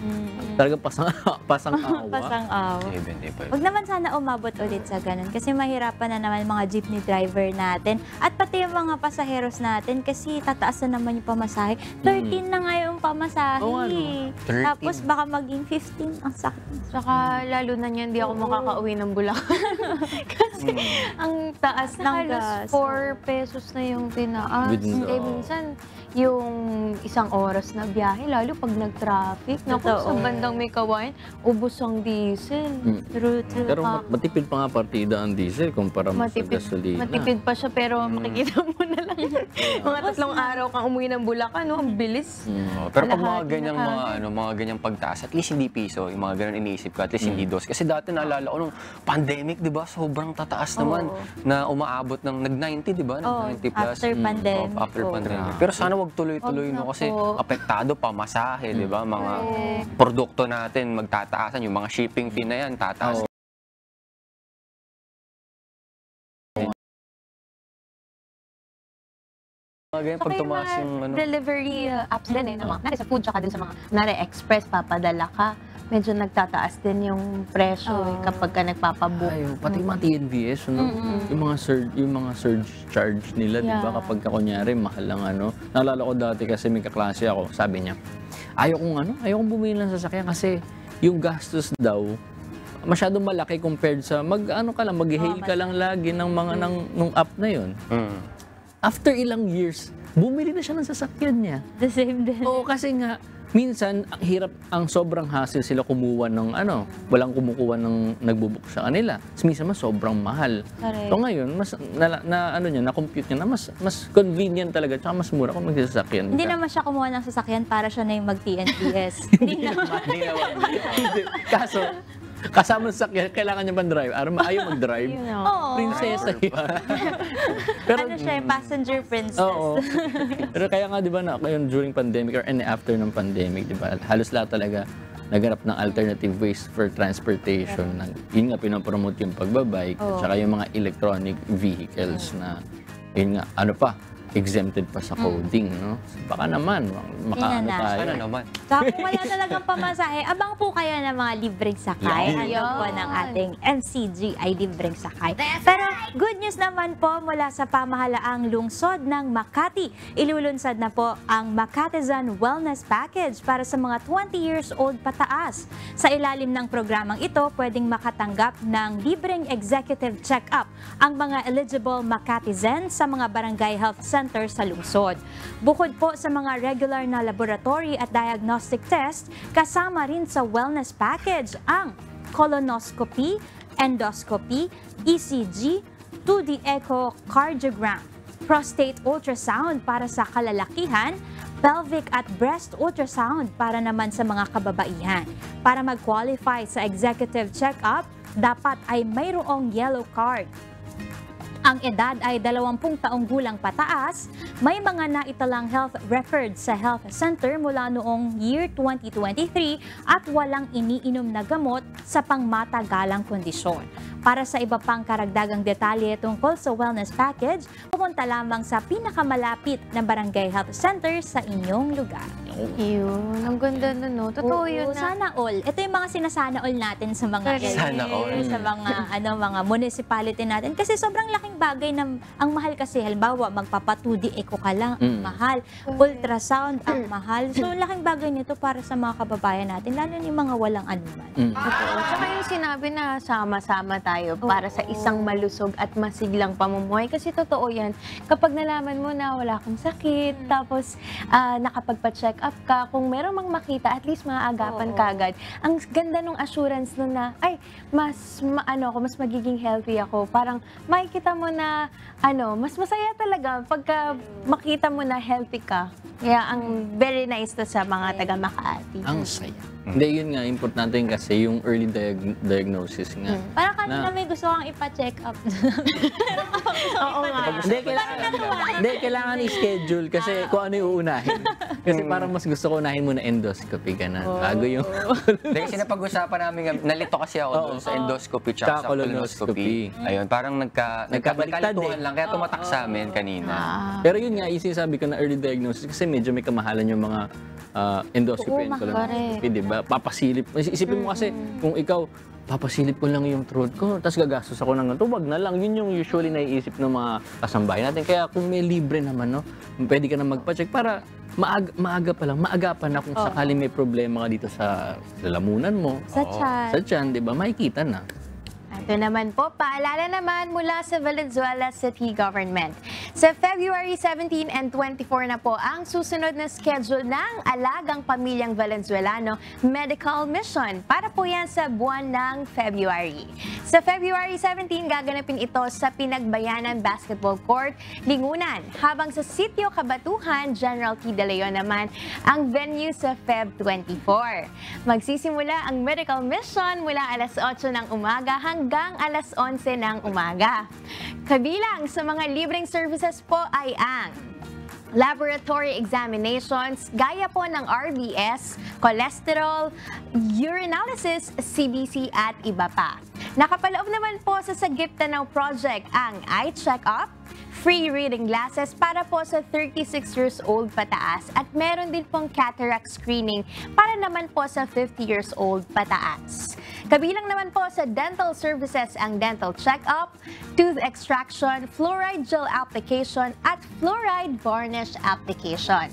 Talagang pasang-awa. Pasang-awa. 75. Huwag naman sana umabot ulit sa ganun kasi mahirapan na naman mga jeepney driver natin at pati yung mga pasaheros natin kasi tataas na naman yung pamasahe. 13 na nga yung pamasahe. Oo, ano? 13. Tapos baka maging 15 ang sakit. Saka lalo na niyan, hindi ako makakauwi ng Bulacan. Kasi ang taas ng gas. 4 pesos na yung tinaas. Minsan, yung isang oras na biyahe, lalo pag nag-traffic. Naku, sa bandang may kawain, ubos ang diesel. True. Pero matipid pa nga partida ang diesel kumpara mo sa gasolina. Matipid pa siya, pero makikita mo na lang. Mga 3 araw kang umuwi ng Bulacan, no? Ang bilis. Pero pag mga ganyang pagtaas, at least hindi piso, yung mga ganun iniisip ko, at least hindi dos. Kasi dati naalala ko nung pandemic, di ba? Sobrang tataas naman na umaabot ng nag-90, di ba? Nag-90 plus. After pandemic. After pandemic. Pero sana wag tuloy-tuloy no kasi apektado pa masahe, di ba? Mga produkto natin magtataasan, yung mga shipping fee na yan, tataas. Pag tumaas yung delivery apps din nari sa food tsaka din sa mga nari express papadala ka, medyo nagtataas din yung presyo kapag ka nagpapabook. Pati mga TNVS, yung mga surge charge nila, di ba? Kapag kunyari mahal lang Naalala ko dati kasi may kaklase ako, sabi niya, ayokong bumili ng sasakyan kasi yung gastos daw masyadong malaki compared sa mag-hail ka lang lagi ng mga nung app na yun. After ilang years, bumili na siya ng sasakyan niya. The same din. Oo, kasi nga, minsan, ang sobrang hassle sila kumuha ng walang kumukuha ng nagbubuk sa kanila. Minsan, sobrang mahal. Correct. So ngayon, na-compute niya na mas convenient talaga, tsaka mas mura kung magsasakyan ka. Hindi naman siya kumuha ng sasakyan para siya na yung mag-TNTS. Hindi naman. Kaso, kasama sa sakyan, kailangan niya drive. Ayaw mag-drive. Prinsesa yun. Pero, siya, passenger princess. Oo. Pero kaya nga, di ba, during pandemic or after ng pandemic, di ba, halos lahat talaga naghanap ng alternative ways for transportation. Yun nga, pinopromote yung pagbabike, at saka yung mga electronic vehicles na, yun nga, exempted pa sa coding, no? Baka naman, makaano tayo. Sana naman. Kung wala talagang pamasahe, abang po kayo ng mga libreng sakay. Ano po ng ating MCG ay libreng sakay. Pero good news naman po mula sa pamahalaang lungsod ng Makati. Ilulunsad na po ang Makatizen Wellness Package para sa mga 20 years old pataas. Sa ilalim ng programang ito, pwedeng makatanggap ng libreng executive check-up ang mga eligible Makatizen sa mga barangay health center sa lungsod. Bukod po sa mga regular na laboratory at diagnostic test, kasama rin sa wellness package ang colonoscopy, endoscopy, ECG, 2D echocardiogram, prostate ultrasound para sa kalalakihan, pelvic at breast ultrasound para naman sa mga kababaihan. Para mag-qualify sa executive check-up, dapat ay mayroong yellow card. Ang edad ay 20 taong gulang pataas, may mga naitalang health records sa health center mula noong year 2023 at walang iniinom na gamot sa pangmatagalang kondisyon. Para sa iba pang karagdagang detalye tungkol sa wellness package, pumunta lamang sa pinakamalapit na barangay health center sa inyong lugar. Yun, ang ganda na, no? Totoo yun na. Sana all. Ito yung mga sinasana all natin sa mga sa mga municipality natin. Kasi sobrang laking bagay na ang mahal kasi. Halimbawa, magpapa-2D echo ka lang, ang mahal. Ultrasound, ang mahal. So, laking bagay nito para sa mga kababayan natin, lalo yung mga walang anuman. Totoo. Tsaka yung sinabi na sama-sama tayo para sa isang malusog at masiglang pamumuhay. Kasi totoo yan. Kapag nalaman mo na wala kang sakit, tapos nakapagpa-check up ka, kung meron mang makita, at least maaagapan ka agad. Ang ganda nung assurance nun na, mas magiging healthy ako. Parang makikita mo na, mas masaya talaga pagka makita mo na healthy ka. Kaya ang very nice to sa mga taga Makati. Ang saya. Hindi, yun nga, importante yun kasi yung early diagnosis nga. Parang kanina may gusto kang ipa-check up. Oo nga. Hindi, kailangan i-schedule kasi kung ano yung uunahin. Kasi parang mas gusto ko unahin muna endoscopy ka na. Bago yung... Kasi napag-usapan namin, nalito kasi ako doon sa endoscopy tsaka sa colonoscopy. Ayun, parang nagkalituhan lang, kaya tumatak sa amin kanina. Pero yun nga, isasabi ko na early diagnosis kasi medyo may kamahalan yung mga endoscopy and colonoscopy, di ba? Papasilip. Isipin mo kasi, kung ikaw, papasilip ko lang yung throat ko, tapos gagastos ako ng ganito, wag na lang. Yun yung usually naiisip ng mga kasambahay natin. Kaya kung may libre naman, pwede ka na magpa-check para maaga pa lang, maagapan na kung sakali may problema ka dito sa lamunan mo. Sa tiyan. Sa tiyan, di ba? Makikita na. Ito naman po, paalala naman mula sa Valenzuela City Government. Sa February 17 and 24 na po ang susunod na schedule ng Alagang Pamilyang Valenzuelano Medical Mission para po yan sa buwan ng February. Sa February 17, gaganapin ito sa Pinagbayanan Basketball Court, Lingunan, habang sa Sitio Kabatuhan, General T. De Leon naman ang venue sa Feb 24. Magsisimula ang medical mission mula alas 8 ng umaga hanggang alas 11 ng umaga. Kabilang sa mga libreng services po ay ang laboratory examinations gaya po ng RBS, cholesterol, urinalysis, CBC at iba pa. Nakapaloob naman po sa Sagip Tanaw Project ang eye check-up, free reading glasses para po sa 36 years old pataas at meron din pong cataract screening para naman po sa 50 years old pataas. Kabilang naman po sa dental services ang dental check-up, tooth extraction, fluoride gel application at fluoride varnish application.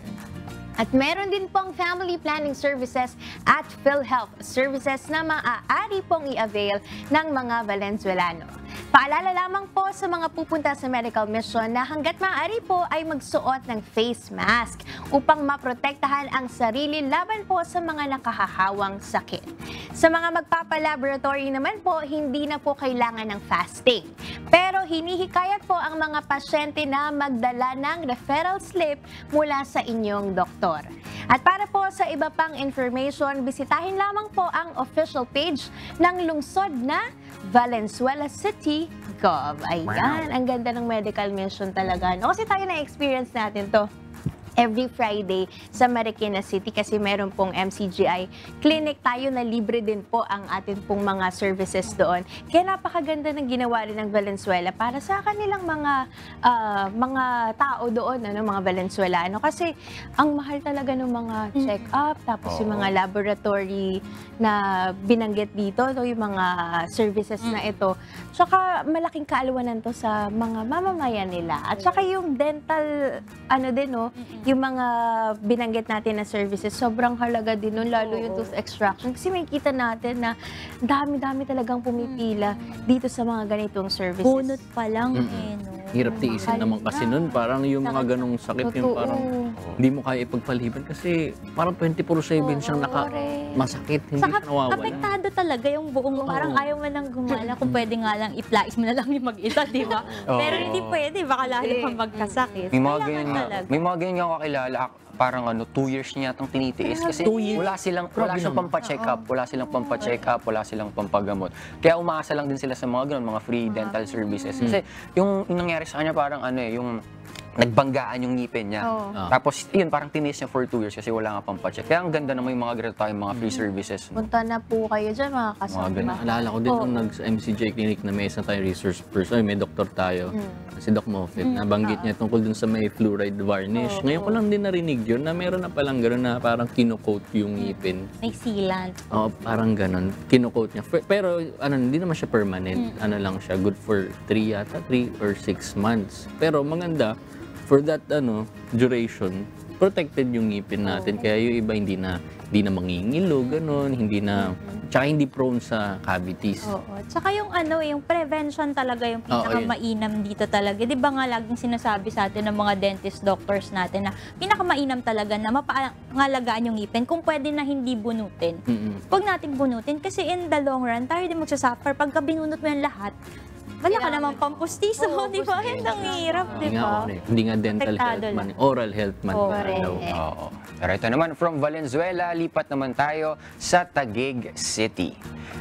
At meron din pong family planning services at PhilHealth services na maaari pong i-avail ng mga Valenzuelano. Paalala lamang po sa mga pupunta sa medical mission na hanggat maaari po ay magsuot ng face mask upang maprotektahan ang sarili laban po sa mga nakahahawang sakit. Sa mga magpapalaboratory naman po, hindi na po kailangan ng fasting. Pero hinihikayat po ang mga pasyente na magdala ng referral slip mula sa inyong doktor. At para po sa iba pang information, bisitahin lamang po ang official page ng lungsod na Valenzuela City Gov. Ayan, ang ganda ng medical mission talaga. No? Kasi tayo na-experience natin to every Friday sa Marikina City kasi meron pong MCGI clinic tayo na libre din po ang atin pong mga services doon. Kaya napakaganda ng ginawa rin ng Valenzuela para sa kanilang mga tao doon, mga Valenzuelano. Kasi ang mahal talaga ng mga check-up, tapos yung mga laboratory na binanggit dito, yung mga services na ito. Tsaka malaking kaalawanan to sa mga mamamayan nila. At tsaka yung dental, yung mga binanggit natin na services, sobrang halaga din nun, lalo yung tooth extraction. Kasi may kita natin na dami-dami talagang pumipila dito sa mga ganitong services. Bunot pa lang Hirap tiisin naman kasi nun, parang yung mga ganong sakit yung parang hindi mo kaya ipagpaliban kasi parang 24/7 siyang masakit, hindi siya nawawala. Apektado talaga yung buong, parang ayaw mo nang gumala kung pwede nga lang iplais mo na lang yung mag-isa, di ba? Pero hindi pwede, baka lalo pang magkasakit. May mga ganyan nga kakilala, parang 2 years niya itong tinitiis kasi wala siyang pampacheck up, wala silang pampagamot. Kaya umaasa lang din sila sa mga ganun, mga free dental services. Kasi yung nangyari sa kanya parang yung nagbanggaan yung ngipin niya. Tapos yun, parang tinis niya for 2 years kasi wala nga pampacheck. Kaya ang ganda naman yung mga ganito tayong mga free services. Punta na po kayo dyan, mga kasama. Alala ko din nung nag-MCJ clinic na may isang tayong resource person, may doktor tayo, si Doc Moffett, nabanggit niya tungkol dun sa may fluoride varnish. Ngayon ko lang din narinig yun na meron na palang gano'n na parang kino-coat yung ngipin. May sealant. Oo, parang gano'n. Kino-coat niya. Pero hindi naman siya permanent. Ano lang siya, good for 3 or 6 months. Pero maganda, for that duration, protected yung ngipin natin. Kaya yung iba hindi na mangingilo, gano'n, tsaka hindi prone sa cavities. Oo. Tsaka yung yung prevention talaga yung pinakamainam dito talaga. Di ba nga laging sinasabi sa atin ng mga dentist doctors natin na pinakamainam talaga na mapangalagaan yung ngipin kung pwede na hindi bunutin. Huwag nating bunutin kasi in the long run, tayo din magsasuffer. Pagka binunot mo yung lahat, wala ka naman pampustiso, di ba? Ang hirap, di ba? Hindi nga dental health man, oral health man. Oo. Pero ito naman, from Valenzuela, lipat naman tayo sa Taguig City.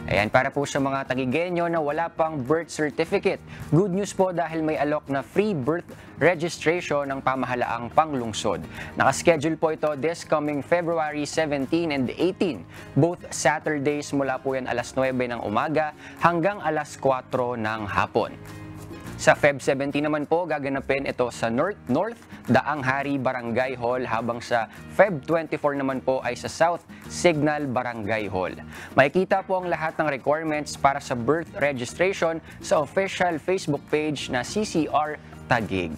Ayan, para po sa mga Taguigenyo na wala pang birth certificate. Good news po dahil may alok na free birth registration ng pamahalaang panglungsod. Nakaschedule po ito this coming February 17 and 18. Both Saturdays mula po yan alas 9 ng umaga hanggang alas 4 ng hapon. Sa Feb 17 naman po, gaganapin ito sa North Daang Hari Barangay Hall habang sa Feb 24 naman po ay sa South Signal Barangay Hall. Makikita po ang lahat ng requirements para sa birth registration sa official Facebook page na CCR Taguig.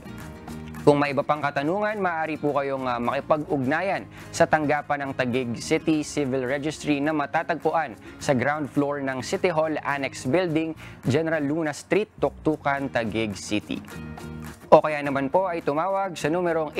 Kung may iba pang katanungan, maaari po kayong makipag-ugnayan sa tanggapan ng Taguig City Civil Registry na matatagpuan sa ground floor ng City Hall Annex Building, General Luna Street, Tuktukan, Taguig City. O kaya naman po ay tumawag sa numerong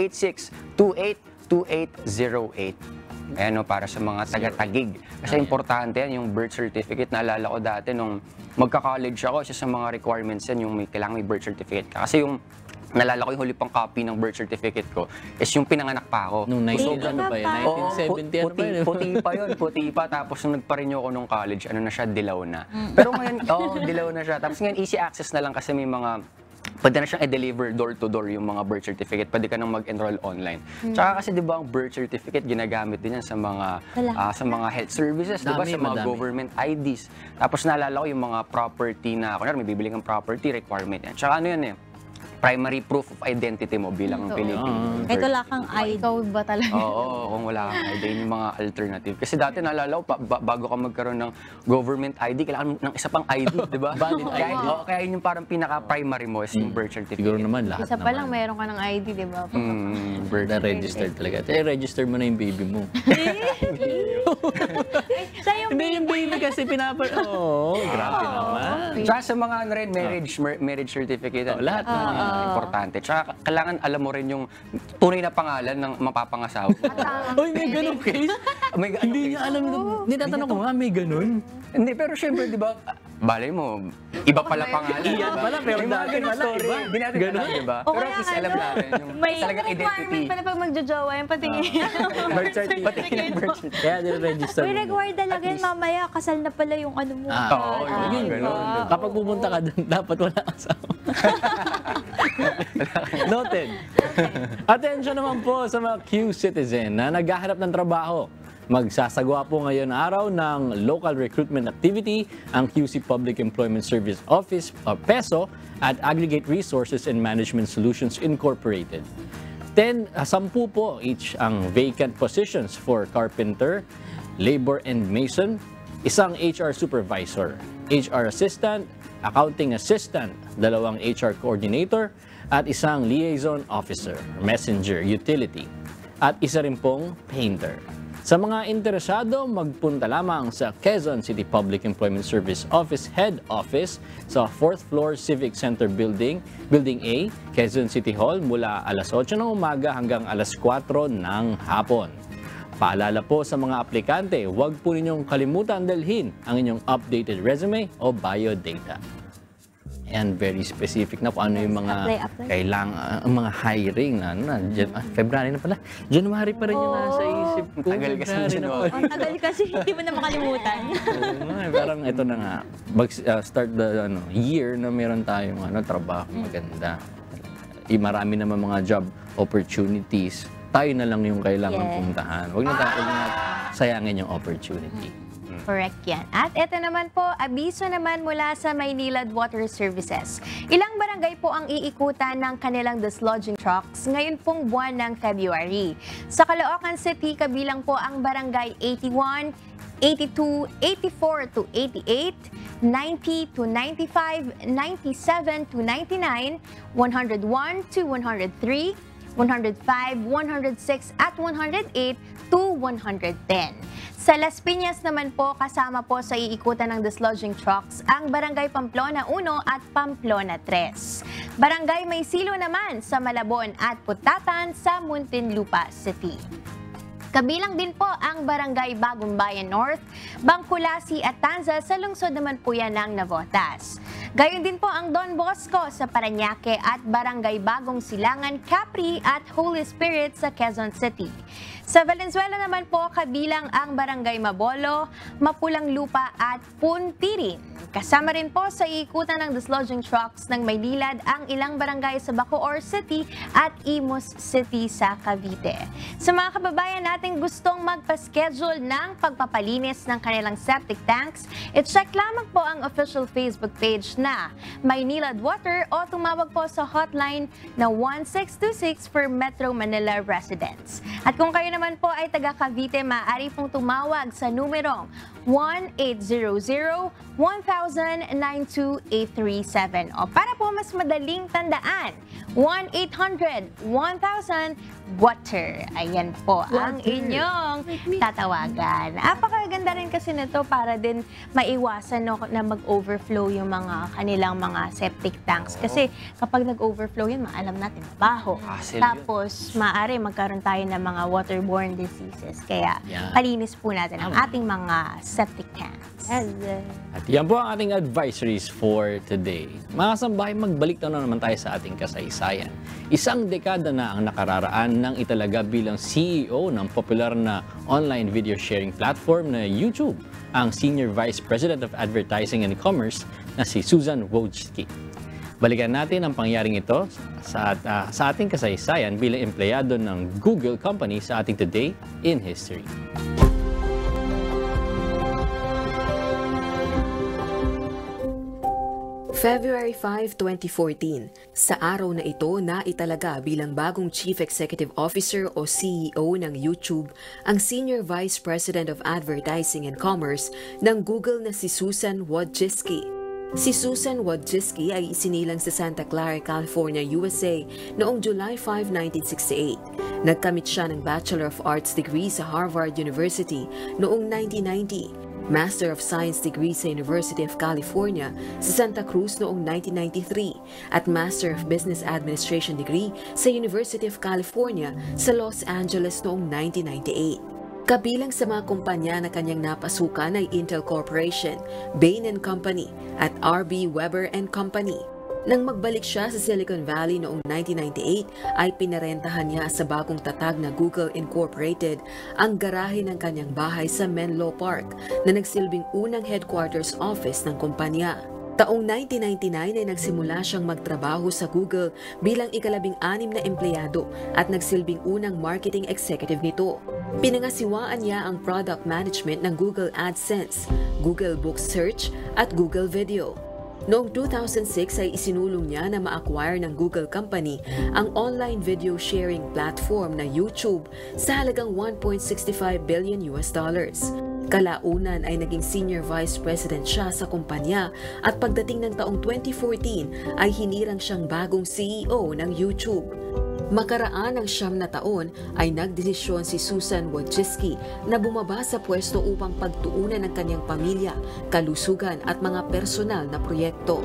8628-2808. Ayan o, para sa mga taga-Taguig. Kasi importante yan, yung birth certificate. Naalala ko dati nung magka-college ako, isa sa mga requirements yan, yung kailangan may birth certificate ka. Kasi yung nalala ko yung huli pang copy ng birth certificate ko is yung pinanganak pa ako. Nung 1970, puti pa yun, puti pa. Tapos nung nagpa-renew ako nung college, ano na siya, dilaw na. Pero ngayon, dilaw na siya. Tapos ngayon, easy access na lang kasi may mga pwede na siyang i-deliver door-to-door yung mga birth certificate. Pwede ka nang mag-enroll online. Tsaka kasi di ba ang birth certificate ginagamit din yan sa mga health services, di ba? Sa mga government IDs. Tapos naalala ko yung mga property na, kunyari may bibili kang property requirement yan. Tsaka ano yan primary proof of identity mo bilang Pilipino. Kahit wala kang ID. Ikaw ba talaga? Oo, kung wala kang ID, yung mga alternative. Kasi dati naalala ko, bago ka magkaroon ng government ID, kailangan ng isa pang ID, di ba? Valid ID. Kaya yun yung parang pinaka-primary mo is yung birth certificate. Siguro naman lahat Isa pa lang, meron ka ng ID, di ba? Birth na registered talaga. I-register mo na yung baby mo. Hindi yung baby kasi grabe naman. Tsaka sa mga marriage certificate, lahat na importante. Tsaka kailangan alam mo rin yung tunay na pangalan ng mapapangasawa. Uy, may ganun case? Hindi niya alam. Nitatanong ko nga, may ganun. Hindi, pero syempre, di ba, balay mo, iba pala pangalan. Iyan pala, pero dati pala, iba. Hindi natin alam, di ba? Pero at least alam natin yung talagang identity. May pala pag magjojowa yung patingin. Birth certificate. Kaya nire-register May reward talaga yun, mamaya, kasal na pala yung ano mo. Yun. Kapag pumunta ka doon, dapat wala asawa. Noted. Atensyon naman po sa mga Q-citizen na naghahanap ng trabaho. Magsasagawa po ngayon araw ng local recruitment activity ang QC Public Employment Service Office o PESO at Aggregate Resources and Management Solutions Incorporated. 10 po each ang vacant positions for carpenter, labor and mason, isang HR supervisor, HR assistant, accounting assistant, 2 HR coordinator, at isang liaison officer, messenger, utility, at isa rin pong painter. Sa mga interesado, magpunta lamang sa Quezon City Public Employment Service Office Head Office sa 4th floor Civic Center Building, Building A, Quezon City Hall mula alas 8 ng umaga hanggang alas 4 ng hapon. Paalala po sa mga aplikante, huwag po ninyong kalimutan dalhin ang inyong updated resume o biodata. And very specific na kung ano yung mga kailangan, mga hiring na February na pala. January pa rin yung nasa isip ko. Tagal kasi January. Tagal kasi, hindi mo na makalimutan. Parang ito na nga, start the year na meron tayong trabaho maganda. Marami naman mga job opportunities. Tayo na lang yung kailangan puntahan. Huwag na sayangin yung opportunity. Correct yan. At ito naman po, abiso naman mula sa Maynilad Water Services. Ilang barangay po ang iikutan ng kanilang dislodging trucks ngayon pong buwan ng February. Sa Caloocan City, kabilang po ang barangay 81, 82, 84 to 88, 90 to 95, 97 to 99, 101 to 103, 105, 106 at 108 to 110. Sa Las Piñas naman po, kasama po sa iikutan ng dislodging trucks ang Barangay Pamplona 1 at Pamplona 3. Barangay Maysilo naman sa Malabon at Putatan sa Muntinlupa City. Kabilang din po ang Barangay Bagong Bayan North, Bangkulasi at Tanza sa lungsod naman po yan ng Navotas. Gayon din po ang Don Bosco sa Parañaque at Barangay Bagong Silangan, Capri at Holy Spirit sa Quezon City. Sa Valenzuela naman po, kabilang ang Barangay Mabolo, Mapulang Lupa at Puntirin. Kasama rin po sa iikutan ng dislodging trucks ng Maynilad ang ilang barangay sa Bacoor City at Imus City sa Cavite. Sa mga kababayan nating gustong magpa-schedule ng pagpapalinis ng kanilang septic tanks, i-check lamang po ang official Facebook page na Maynilad Water o tumawag po sa hotline na 1626 for Metro Manila residents. At kung kayo naman po ay taga Cavite, maaari pong tumawag sa numerong 1-800-1000-92837. O para po mas madaling tandaan, 1-800-1000-WATER. Ayan po ang inyong tatawagan. Napakaganda rin kasi nito para din maiwasan na mag-overflow yung mga kanilang mga septic tanks. Kasi kapag nag-overflow yun, alam natin, baho. Tapos, maaari magkaroon tayo ng mga waterborne diseases. Kaya, palinis po natin ang ating mga septic tanks. At yan po ang ating advisories for today. Mga kasambahay, magbalik na naman tayo sa ating kasaysayan. Isang dekada na ang nakararaan ng italaga bilang CEO ng popular na online video sharing platform na YouTube, ang Senior Vice President of Advertising and Commerce na si Susan Wojcicki. Balikan natin ang pangyaring ito sa ating kasaysayan bilang empleyado ng Google Company sa ating Today in History. February 5, 2014, sa araw na ito na italaga bilang bagong Chief Executive Officer o CEO ng YouTube ang Senior Vice President of Advertising and Commerce ng Google na si Susan Wojcicki. Si Susan Wojcicki ay isinilang sa Santa Clara, California, USA noong July 5, 1968. Nagkamit siya ng Bachelor of Arts degree sa Harvard University noong 1990. Master of Science degree sa University of California sa Santa Cruz noong 1993 at Master of Business Administration degree sa University of California sa Los Angeles noong 1998. Kabilang sa mga kumpanya na kanyang napasukan ay Intel Corporation, Bain & Company at RB Weber & Company. Nang magbalik siya sa Silicon Valley noong 1998 ay pinarentahan niya sa bagong tatag na Google Incorporated ang garahe ng kanyang bahay sa Menlo Park na nagsilbing unang headquarters office ng kumpanya. Taong 1999 ay nagsimula siyang magtrabaho sa Google bilang ika-16 na empleyado at nagsilbing unang marketing executive nito. Pinangasiwaan niya ang product management ng Google AdSense, Google Book Search at Google Video. Noong 2006 ay isinulong niya na ma-acquire ng Google Company ang online video sharing platform na YouTube sa halagang $1.65 billion. Kalaunan ay naging Senior Vice President siya sa kumpanya at pagdating ng taong 2014 ay hinirang siyang bagong CEO ng YouTube. Makaraan ng 9 na taon ay nagdesisyon si Susan Wojcicki na bumaba sa pwesto upang pagtuunan ng kanyang pamilya, kalusugan at mga personal na proyekto.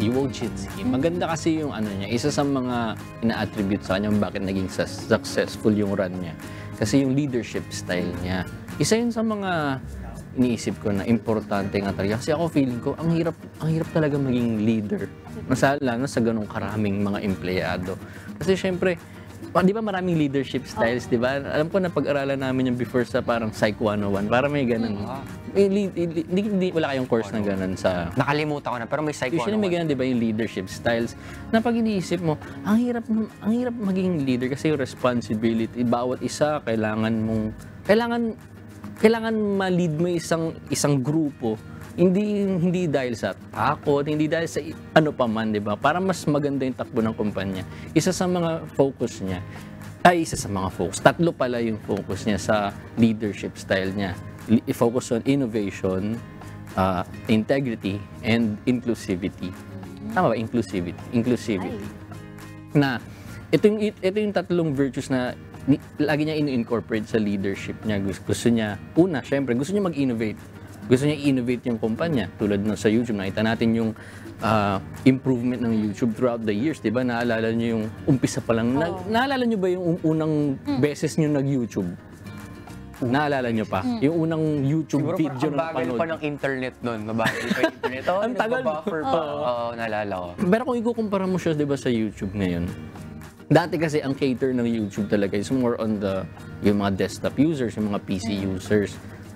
Wojcicki. Maganda kasi yung ano niya, isa sa mga ina-attribute sa kanya bakit naging successful yung run niya. Kasi yung leadership style niya. Isa yun sa mga iniisip ko na importante nga talaga. Kasi ako feeling ko, ang hirap talaga maging leader. Lalo sa ganong karaming mga empleyado. Kasi syempre, di ba maraming leadership styles, di ba? Alam ko na pag-aralan namin yung before sa parang Psych 101, para may ganun. Wala kayong course na ganun sa... Nakalimutan ko na, pero may Psych 101. Usually may ganun, di ba, yung leadership styles. Na pag iniisip mo, ang hirap maging leader kasi yung responsibility. Bawat isa, kailangan ma-lead mo isang grupo, hindi dahil sa takot, hindi dahil sa ano pa man, di ba? Para mas maganda yung takbo ng kumpanya. Isa sa mga focus niya, tatlo pala yung focus niya sa leadership style niya. I-focus on innovation, integrity, and inclusivity. Tama ba? Inclusivity. Na, ito yung tatlong virtues na lagi niya in-incorporate sa leadership niya. Gusto niya, syempre, gusto niya mag-innovate. Gusto niya i-innovate yung kumpanya. Tulad na sa YouTube, nakita natin yung improvement ng YouTube throughout the years. Diba? Naalala niyo yung umpisa pa lang. Naalala niyo ba yung unang beses niyo nag-YouTube? Naalala niyo pa? Yung unang YouTube video na napanood. Siguro pa ng internet nun. Mabagal pa yung internet. Ang tagal. Buffer pa. Oo, naalala ko. Pero kung ikukumpara mo siya, diba, sa YouTube ngayon, dati kasi ang cater ng YouTube talaga is more on yung mga desktop users, yung mga PC users.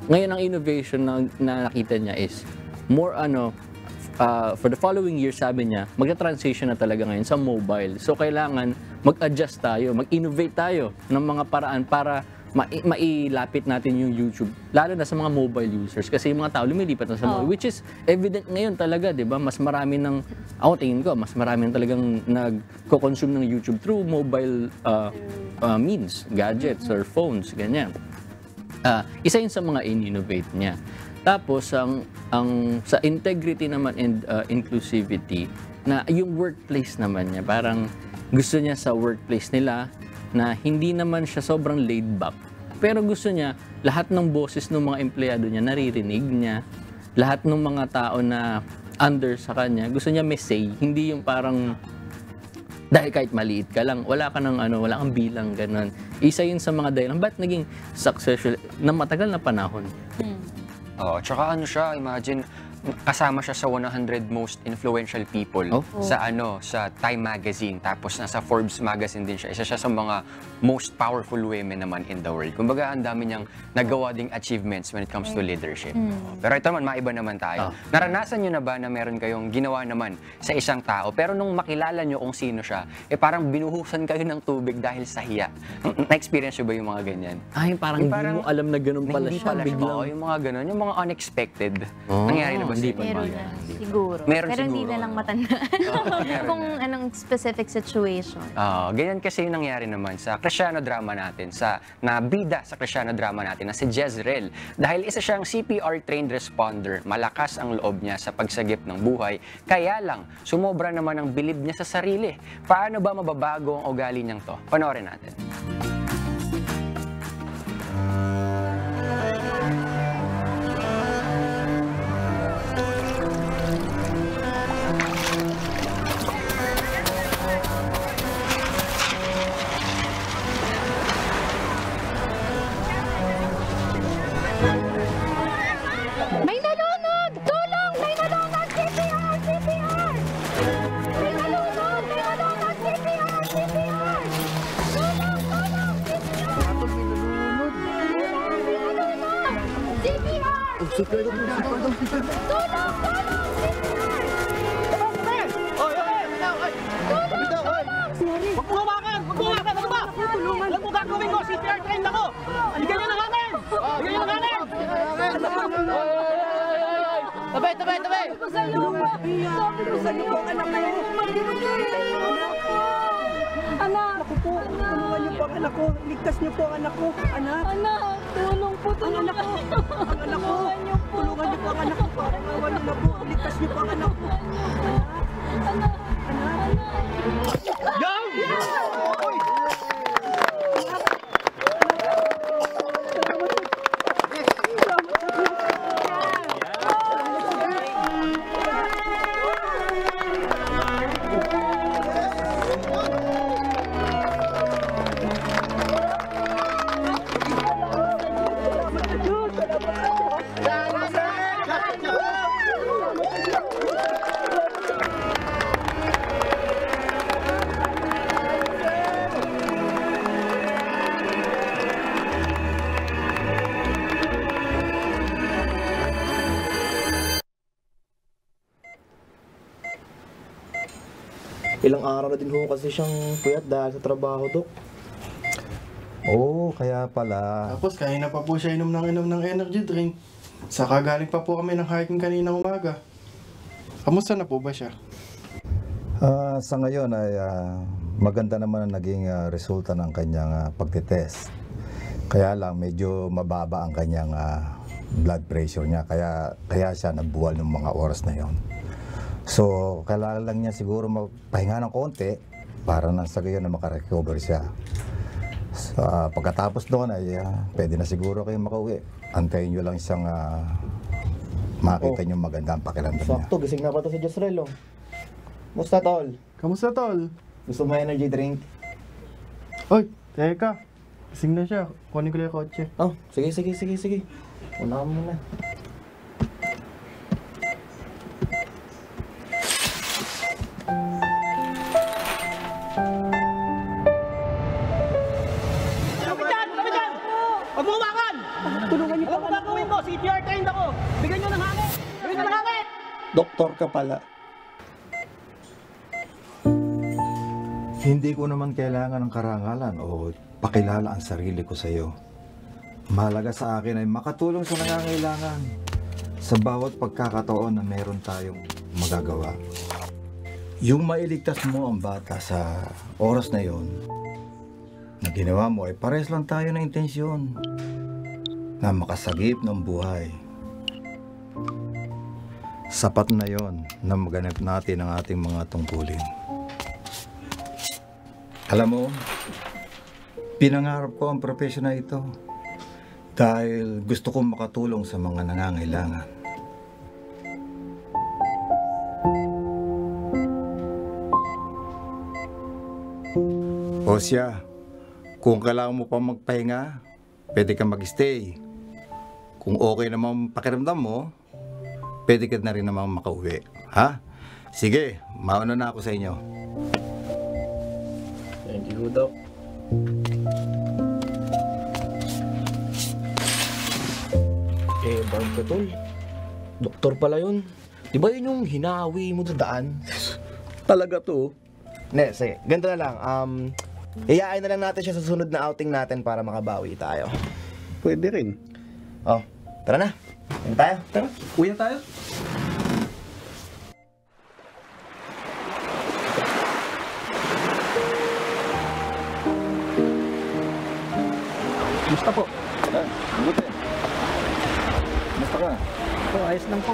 Ngayon ang innovation na nakita niya is more for the following year, sabi niya, magta-transition na talaga ngayon sa mobile. So kailangan mag-adjust tayo, mag-innovate tayo ng mga paraan para mailapit natin yung YouTube, lalo na sa mga mobile users. Kasi yung mga tao lumilipat na sa mobile, which is evident ngayon talaga, di ba? Mas marami ng, ako tingin ko, mas marami talagang nagko-consume ng YouTube through mobile means, gadgets or phones, ganyan. Isa yun sa mga in-innovate niya. Tapos, sa integrity naman and inclusivity, na yung workplace naman niya, parang gusto niya sa workplace nila na hindi naman siya sobrang laid back. Pero gusto niya, lahat ng boses ng mga empleyado niya, naririnig niya. Lahat ng mga tao na under sa kanya, gusto niya may say. Hindi yung parang, dahil kahit maliit ka lang, wala kang bilang, ganun. Isa yun sa mga dahilan, ba't naging successful na matagal na panahon? Tsaka siya, imagine, kasama siya sa 100 most influential people sa Time Magazine, tapos nasa Forbes Magazine din siya. Isa siya sa mga most powerful women naman in the world. Kumbaga, ang dami niyang nagawa ding achievements when it comes to leadership. Pero ito naman, maiba naman tayo. Naranasan niyo na ba na meron kayong ginawa naman sa isang tao, pero nung makilala niyo kung sino siya, parang binuhusan kayo ng tubig dahil sa hiya? Na-experience niyo ba yung mga ganyan? Parang hindi mo alam na ganun pala siya. Yung mga ganun, yung mga unexpected. Nangyari na ba Meron na, siguro. Pero hindi na lang matandaan kung anong specific situation. Ganyan kasi yung nangyari naman sa Kristiyano drama natin, na bida sa Kristiyano drama natin na si Jezreel. Dahil isa siyang CPR-trained responder, malakas ang loob niya sa pagsagip ng buhay, kaya lang, sumobra naman ang bilib niya sa sarili. Paano ba mababago ang ugali niyang to? Panoorin natin. Ligtas niyo po ang anak ko. Anak. Anak, tulong po. Ang anak ko. Ang anak ko. Tulungan niyo po ang anak ko. Parang awan niyo na po. Ligtas niyo po ang anak ko. Anak. Anak. Ilang araw na din ho kasi siyang puyat dahil sa trabaho, Dok. Oo, kaya pala. Tapos kanina pa po siya inom ng energy drink. Saka galing pa po kami ng hiking kanina umaga. Kamusta na po ba siya? Sa ngayon ay maganda naman ang naging resulta ng kanyang pagtitest. Kaya lang medyo mababa ang kanyang blood pressure niya. Kaya siya nagbuwal ng mga oras na yon. So, kailangan lang niya siguro magpahinga ng konti para nang sa gayon na makarecover siya. So, pagkatapos doon ay pwede na siguro kayo makauwi. Antayin nyo lang siyang makita nyo maganda ang pakiramdam niya. Sakto, gising na pa to si Jezreel, oh. Musta, Tol? Kamusta, Tol? Gusto mo energy drink? Oy, teka. Gising na siya. Kunin ko lang yung kotse. Oh, sige. Una ka muna. CPR-trained ako. Bigyan nyo ng hangin. Doktor ka pala. Hindi ko naman kailangan ng karangalan o pakilala ang sarili ko sa iyo. Mahalaga sa akin ay makatulong sa nangangailangan sa bawat pagkakataon na meron tayong magagawa. Yung mailigtas mo ang bata sa oras na yon na ginawa mo ay pares lang tayo ng intensyon na makasagip ng buhay. Sapat na yon na maganap natin ang ating mga tungkulin. Alam mo, pinangarap ko ang profesyon na ito dahil gusto kong makatulong sa mga nangangailangan. O siya, kung kailangan mo pa magpahinga, pwede ka mag-stay. Kung okay naman pakiramdam mo, pwede ka na rin naman makauwi. Ha? Sige, mauna na ako sa inyo. Thank you, Doc. Barb ka, tol. Doktor pala yun. Di ba yun yung hinawi mo sa daan? Talaga to. Ne, sige. Ganito na lang. Iyayain na lang natin siya sa susunod na outing natin para makabawi tayo. Pwede rin. Oh, tara na. Yan tayo. Tara. Uwi na tayo. Gusto po. Mabuti. Gusto ka? Ayos lang po.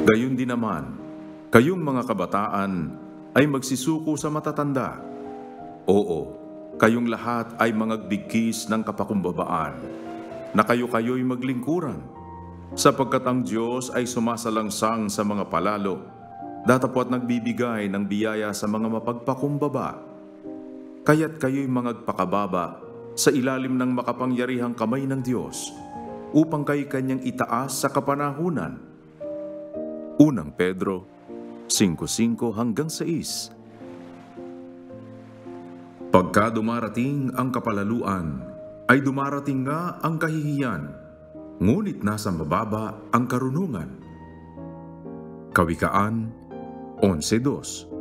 Gayon din naman, kayong mga kabataan ay magsisuko sa matatanda. Oo, kayong lahat ay mangagbigkis ng kapakumbabaan, na kayo-kayo'y maglingkuran, sapagkat ang Diyos ay sumasalangsang sa mga palalo, datapwat nagbibigay ng biyaya sa mga mapagpakumbaba. Kaya't kayo'y mangagpakababa sa ilalim ng makapangyarihang kamay ng Diyos, upang kayo kanyang itaas sa kapanahunan. Unang Pedro 5:5 hanggang 6. Pagka dumarating ang kapalaluan, ay dumarating nga ang kahihiyan, ngunit nasa mababa ang karunungan. Kawikaan 11:2.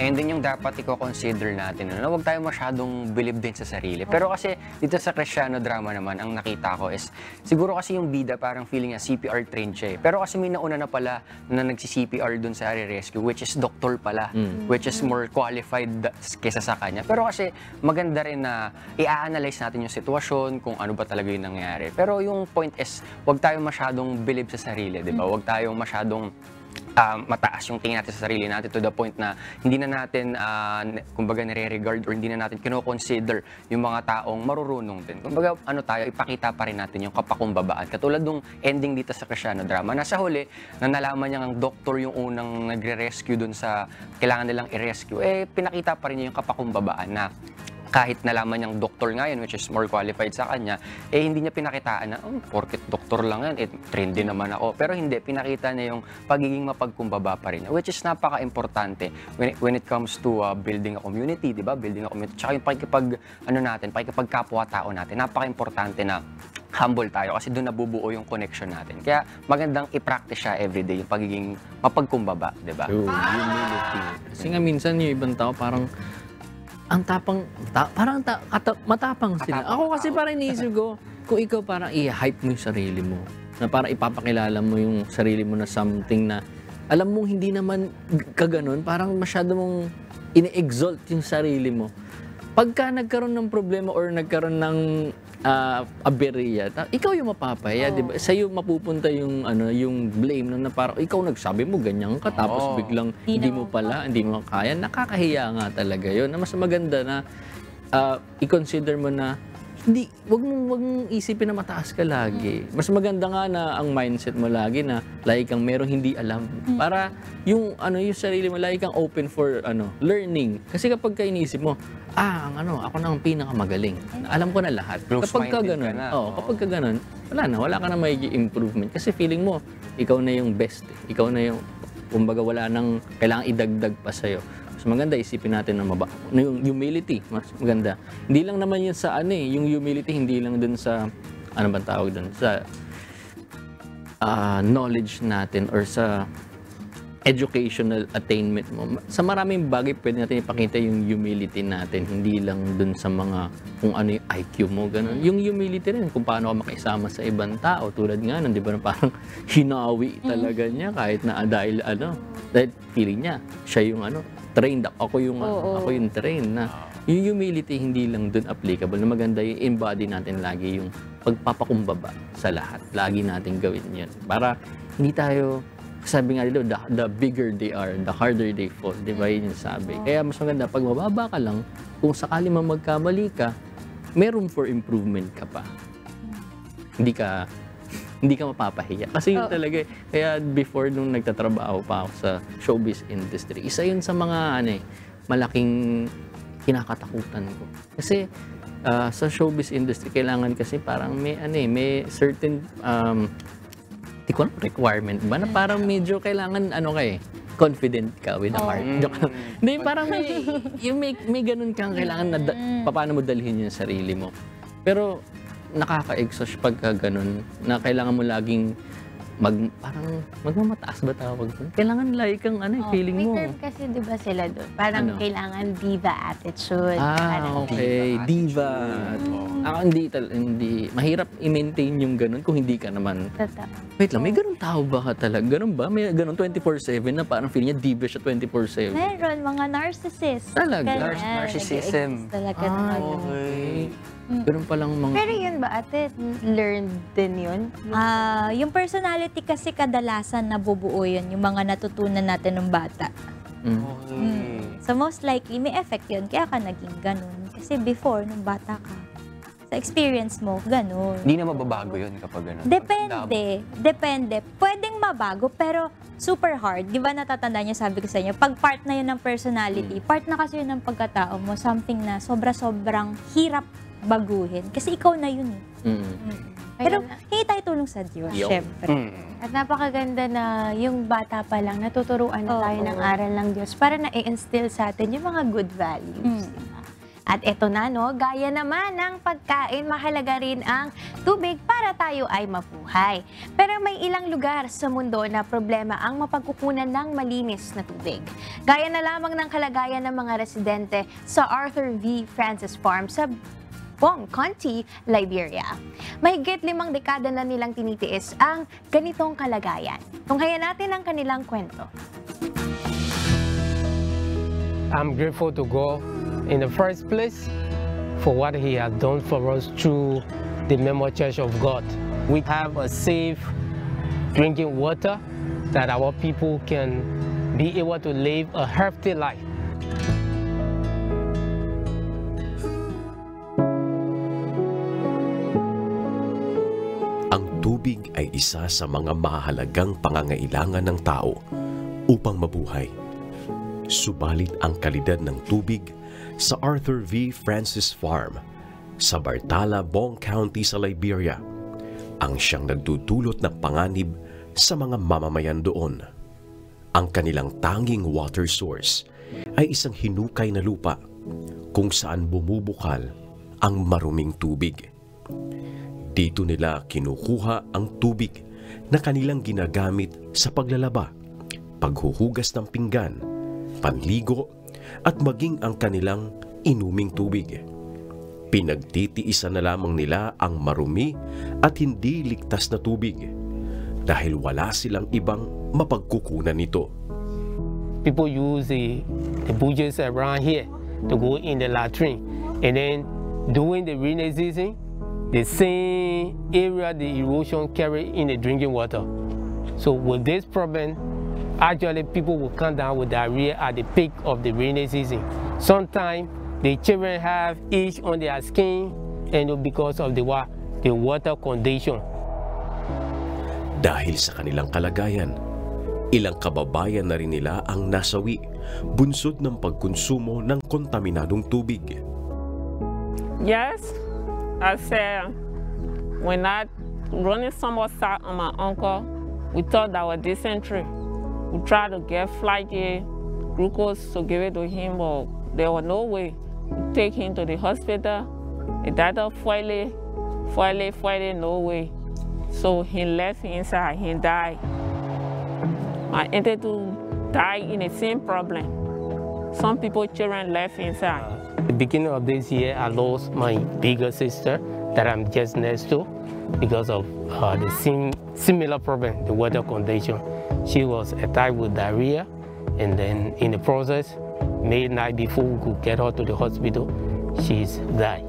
And din yung dapat i-consider natin na huwag tayo masyadong believe din sa sarili. Pero kasi dito sa Cristiano drama naman, ang nakita ko is siguro kasi yung bida parang feeling niya CPR trained siya. Pero kasi may nauna na pala na nagsi-CPR dun sa rescue, which is doktor pala, which is more qualified kesa sa kanya. Pero kasi maganda rin na i-analyze natin yung sitwasyon, kung ano ba talaga yung nangyari. Pero yung point is, huwag tayo masyadong believe sa sarili, di ba? Huwag tayong masyadong mataas yung tingin natin sa sarili natin to the point na hindi na natin kumbaga nire-regard or hindi na natin kino-consider yung mga taong marurunong din. Kumbaga ano tayo, ipakita pa rin natin yung kapakumbabaan. Katulad nung ending dito sa Cristiano drama, nasa huli na nalaman niya ang doktor yung unang nagre-rescue dun sa kailangan nilang i-rescue, pinakita pa rin niya yung kapakumbabaan na kahit nalaman niyang doktor nga yun, which is more qualified sa kanya, hindi niya pinakitaan na, porket doktor lang yan, trained din naman ako. Pero hindi, pinakita niya yung pagiging mapagkumbaba pa rin, which is napaka-importante when it comes to building a community, di ba? Building a community. Tsaka yung pakikipagkapwa-tao natin, napaka-importante na humble tayo kasi doon nabubuo yung connection natin. Kaya magandang i-practice siya everyday, yung pagiging mapagkumbaba, di ba? Humility. Kasi nga minsan yung ibang tao parang ang tapang, matapang sila. Ako kasi parang iniisip ko, kung ikaw parang i-hype mo yung sarili mo, na parang ipapakilala mo yung sarili mo na something na alam mong hindi naman kaganon, parang masyado mong ine-exalt yung sarili mo. Pagka nagkaroon ng problema or nagkaroon ng aberya, ikaw yung mapapaya, di ba? Sa'yo mapupunta yung yung blame na parang ikaw nagsabi mo ganyan ka tapos biglang hindi mo kaya, nakakahiya nga talaga yun. Na mas maganda na i-consider mo na wag mong isipin na mataas ka lagi. Mas maganda nga na ang mindset mo lagi na lagi kang merong hindi alam. Para yung yung sarili mo lagi kang open for learning. Kasi kapag iniisip mo, ako na ang pinakamagaling. Alam ko na lahat. Kapag ka ganun, wala ka na magiging improvement. Kasi feeling mo, ikaw na yung best. Ikaw na yung, kumbaga wala nang kailangan idagdag pa sa'yo. Mas maganda isipin natin na yung humility, mas maganda. Hindi lang naman yun sa yung humility, hindi lang dun sa, ano bang tawag dun, sa knowledge natin or sa educational attainment mo. Sa maraming bagay, pwede natin ipakita yung humility natin, hindi lang dun sa mga kung ano yung IQ mo, ganun. Yung humility rin, kung paano ka makisama sa ibang tao, tulad nga nun, di ba, parang hinawi talaga niya kahit na dahil feeling niya, siya yung trained, ako yung trained na. Yung humility hindi lang dun applicable, na maganda yung embody natin lagi yung pagpapakumbaba sa lahat. Lagi natin gawin yun. Para hindi tayo, sabi nga dito, the bigger they are, the harder they fall. Di ba yun yung sabi? Kaya mas maganda, pag mababa ka lang, kung sakali man magkamali ka, may room for improvement ka pa. Hindi ka mapapahiya. Kasi yun talaga, kaya before nung nagtatrabaho pa ako sa showbiz industry, isa yun sa mga malaking kinakatakutan ko. Kasi sa showbiz industry, kailangan kasi parang may certain requirement ba na parang medyo kailangan confident ka with the heart. Hindi, parang may ganun kang kailangan na paano mo dalhin yung sarili mo. Pero nakaka-exhaust pagka ganun na kailangan mo laging parang magmamataas ba tawag doon? Kailangan lagi kang feeling mo. May term kasi di ba sila doon? Parang kailangan diva attitude. Okay. Diva. Hindi. Mahirap i-maintain yung ganun kung hindi ka naman. Wait lang, may ganun tao ba ka talaga? Ganun ba? May ganun 24/7 na parang feeling niya diva siya 24/7? Meron, mga narcissist. Talaga? Narcissism. Talaga okay. Ganun palang mga... Pero yun ba, ate? Learned din yun? Yung personality kasi kadalasan nabubuo yun, yung mga natutunan natin ng bata. So most likely, may effect yun. Kaya ka naging ganun. Kasi before, nung bata ka, sa experience mo, ganun. Hindi na mababago yun kapag ganun. Depende. Pwedeng mabago, pero super hard. Di ba natatandaan niyo, sabi ko sa inyo, pag part na yun ng personality, part na kasi yun ng pagkatao mo, something na sobra-sobrang hirap baguhin. Kasi ikaw na yun Pero hingi tayo tulong sa Diyos, syempre. At napakaganda na yung bata pa lang, natuturuan na tayo ng aral ng Diyos para na-i-instill sa atin yung mga good values. At eto na, gaya naman ng pagkain, mahalaga rin ang tubig para tayo ay mabuhay. Pero may ilang lugar sa mundo na problema ang mapagkukunan ng malinis na tubig. Gaya na lamang ng kalagayan ng mga residente sa Arthur V. Francis Farm sa Bong County, Liberia. Mahigit 5 dekada na nilang tinitiis ang ganitong kalagayan. Tunghayan natin ang kanilang kwento. I'm grateful to God in the first place for what He has done for us through the Memorial Church of God. We have a safe drinking water that our people can be able to live a healthy life. Ang tubig ay isa sa mga mahalagang pangangailangan ng tao upang mabuhay. Subalit ang kalidad ng tubig sa Arthur V. Francis Farm sa Bartala, Bong County sa Liberia ang siyang nagdudulot ng panganib sa mga mamamayan doon. Ang kanilang tanging water source ay isang hinukay na lupa kung saan bumubukal ang maruming tubig. Dito nila kinukuha ang tubig na kanilang ginagamit sa paglalaba, paghuhugas ng pinggan, panligo, at maging ang kanilang inuming tubig. Pinagtitiisan na lamang nila ang marumi at hindi ligtas na tubig dahil wala silang ibang mapagkukunan nito. People use the bushes around here to go in the latrine, and then during the rainy season, the same area the erosion carry in the drinking water. So with this problem, actually people will come down with diarrhea at the peak of the rainy season. Sometimes the children have itch on their skin, and because of the water condition. Dahil sa kanilang kalagayan, ilang kababayan na rin nila ang nasawi bunsod ng pagkonsumo ng kontaminadong tubig. Yes, I said when I running somersault on my uncle. We thought that was dysentery. We tried to get flagyl, glucose to give it to him, but there was no way. We take him to the hospital. The doctor foiled, no way. So he left inside, he died. My auntie too died in the same problem. Some people, children left inside. At the beginning of this year, I lost my bigger sister that I'm just next to because of the similar problem, the weather condition. She was attacked with diarrhea, and then in the process, midnight before we could get her to the hospital, she's died.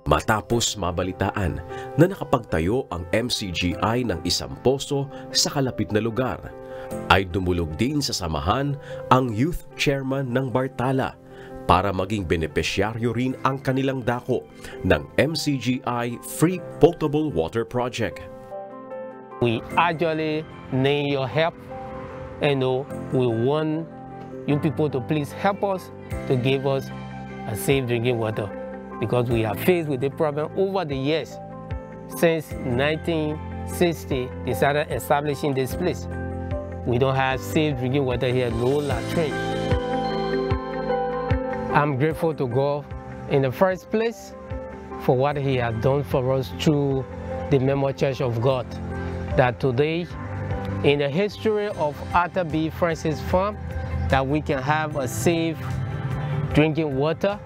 Matapos mabalitaan na nakapagtayo ang MCGI ng isang poso sa kalapit na lugar, ay dumulog din sa samahan ang youth chairman ng Bartala para maging benepisyaryo rin ang kanilang dako ng MCGI Free Potable Water Project. We actually need your help, and we want you people to please help us to give us a safe drinking water, because we are faced with the problem over the years. Since 1960, they started establishing this place. We don't have safe drinking water here, no latrine. I'm grateful to God in the first place for what He has done for us through the Memorial Church of God. That today, in the history of Arthur B. Francis Farm, that we can have a safe drinking water,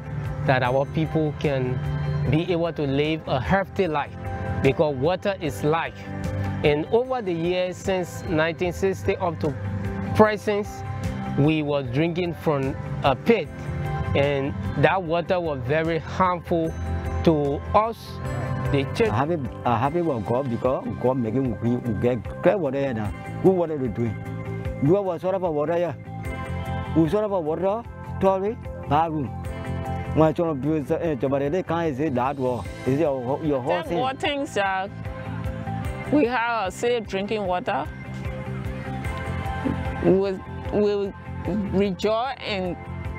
that our people can be able to live a healthy life, because water is life. And over the years since 1960 up to present, we were drinking from a pit, and that water was very harmful to us, the church. I'm happy with God, because God making we get clear water now. Good water to drink. You have a sort of a water here. We sort of a water toilet, bathroom. My children abuse the can't say that war. Is your horse? One thing that we have a safe drinking water. We rejoice and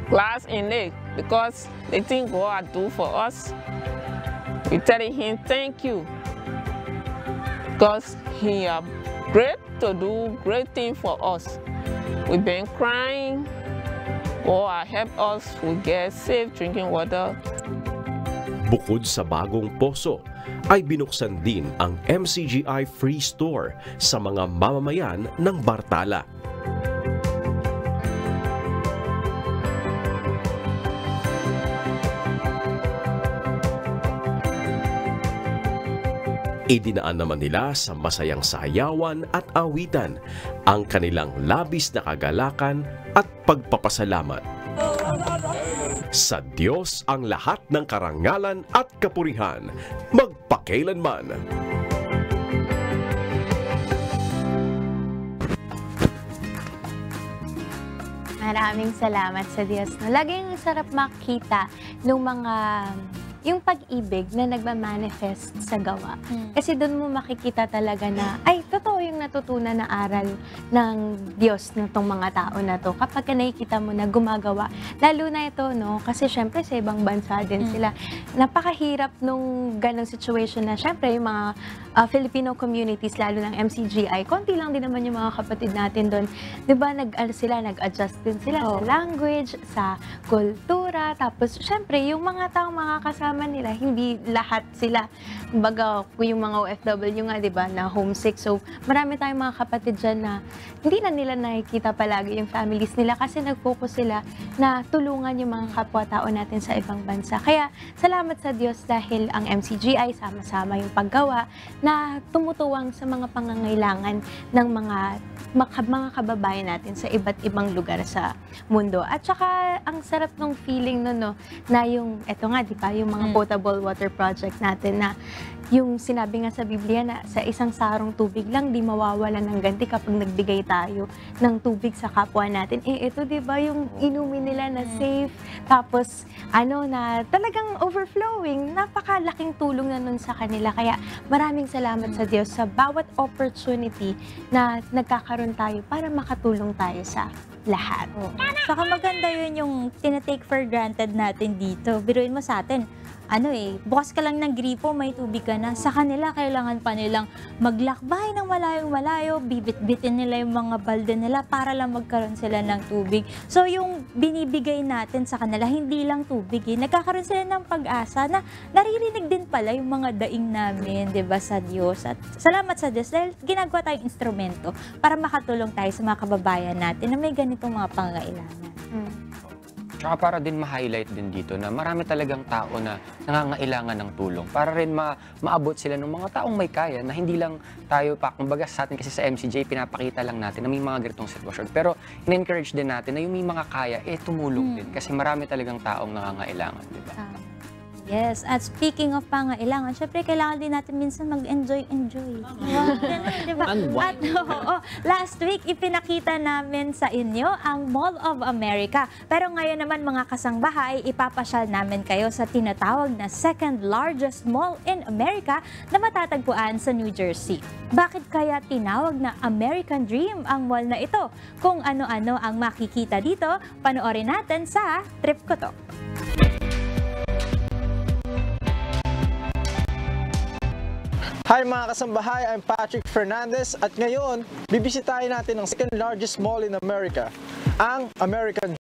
glad in it, because the thing God do for us. We telling Him thank you, because He is great to do great things for us. We've been crying. God help us to get safe drinking water. Bukod sa bagong poso, ay binuksan din ang MCGI Free Store sa mga mamamayan ng Bartala. Idinaan naman nila sa masayang sayawan at awitan ang kanilang labis na kagalakan at pagpapasalamat. Sa Diyos ang lahat ng karangalan at kapurihan, magpakailanman. Maraming salamat sa Diyos. Laging sarap makita ng mga yung pag-ibig na nagmamanifest sa gawa. Kasi doon mo makikita talaga na, ay, totoo yung natutunan na aral ng Diyos na tong mga tao na to. Kapag nakikita mo na gumagawa, lalo na ito, no? Kasi syempre sa ibang bansa din sila. Napakahirap nung ganong situation na syempre yung mga Filipino communities, lalo ng MCGI, konti lang din naman yung mga kapatid natin doon. Diba, nag-adjust din sila sa language, sa kultura, tapos syempre yung mga taong makakasama nila, hindi lahat sila. Baga, yung mga OFW nga, diba, na homesick. So, marami tayong mga kapatid dyan na hindi na nila nakikita palagi yung families nila kasi nag-focus sila na tulungan yung mga kapwa-tao natin sa ibang bansa. Kaya, salamat sa Diyos dahil ang MCGI sama-sama yung paggawa na tumutuwang sa mga pangangailangan ng mga kababayan natin sa iba't ibang lugar sa mundo. At saka, ang sarap ng feeling nun, no, na yung, eto nga, di ba, yung mga potable water project natin na yung sinabi nga sa Biblia na sa isang sarong tubig lang, di mawawalan ng ganti kapag nagbigay tayo ng tubig sa kapwa natin. Eh, ito, di ba, yung inumin nila na safe, tapos, na talagang overflowing, napakalaking tulong na nun sa kanila. Kaya, maraming salamat sa Diyos sa bawat opportunity na nagkakaroon tayo para makatulong tayo sa lahat. Saka maganda yun yung tinatake for granted natin dito. Biruin mo sa atin, bukas ka lang ng gripo, may tubig ka na. Sa kanila, kailangan pa nilang maglakbay ng malayong-malayo, bibit-bitin nila yung mga balde nila para lang magkaroon sila ng tubig. So, yung binibigay natin sa kanila, hindi lang tubig. Nagkakaroon sila ng pag-asa na naririnig din pala yung mga daing namin, di ba, sa Diyos. At salamat sa Diyos dahil ginagawa tayong instrumento para makatulong tayo sa mga kababayan natin na may ganitong mga pangangailangan. Tsaka para din ma-highlight din dito na marami talagang tao na nangangailangan ng tulong. Para rin maabot sila ng mga taong may kaya na hindi lang tayo pa, kumbaga sa atin kasi sa MCJ, pinapakita lang natin na may mga ganitong sitwasyon. Pero in-encourage din natin na yung may mga kaya, tumulong din. Kasi marami talagang taong nangangailangan, di ba? Yes, at speaking of pangailangan, syempre kailangan din natin minsan mag-enjoy. Diba? At last week, ipinakita namin sa inyo ang Mall of America. Pero ngayon naman mga kasangbahay, ipapasyal namin kayo sa tinatawag na second largest mall in America na matatagpuan sa New Jersey. Bakit kaya tinawag na American Dream ang mall na ito? Kung ano-ano ang makikita dito, panoorin natin sa Trip Ko To. Hi mga kasambahay, I'm Patrick Fernandez at ngayon, bibisitahin natin ang second largest mall in America, ang American Dream.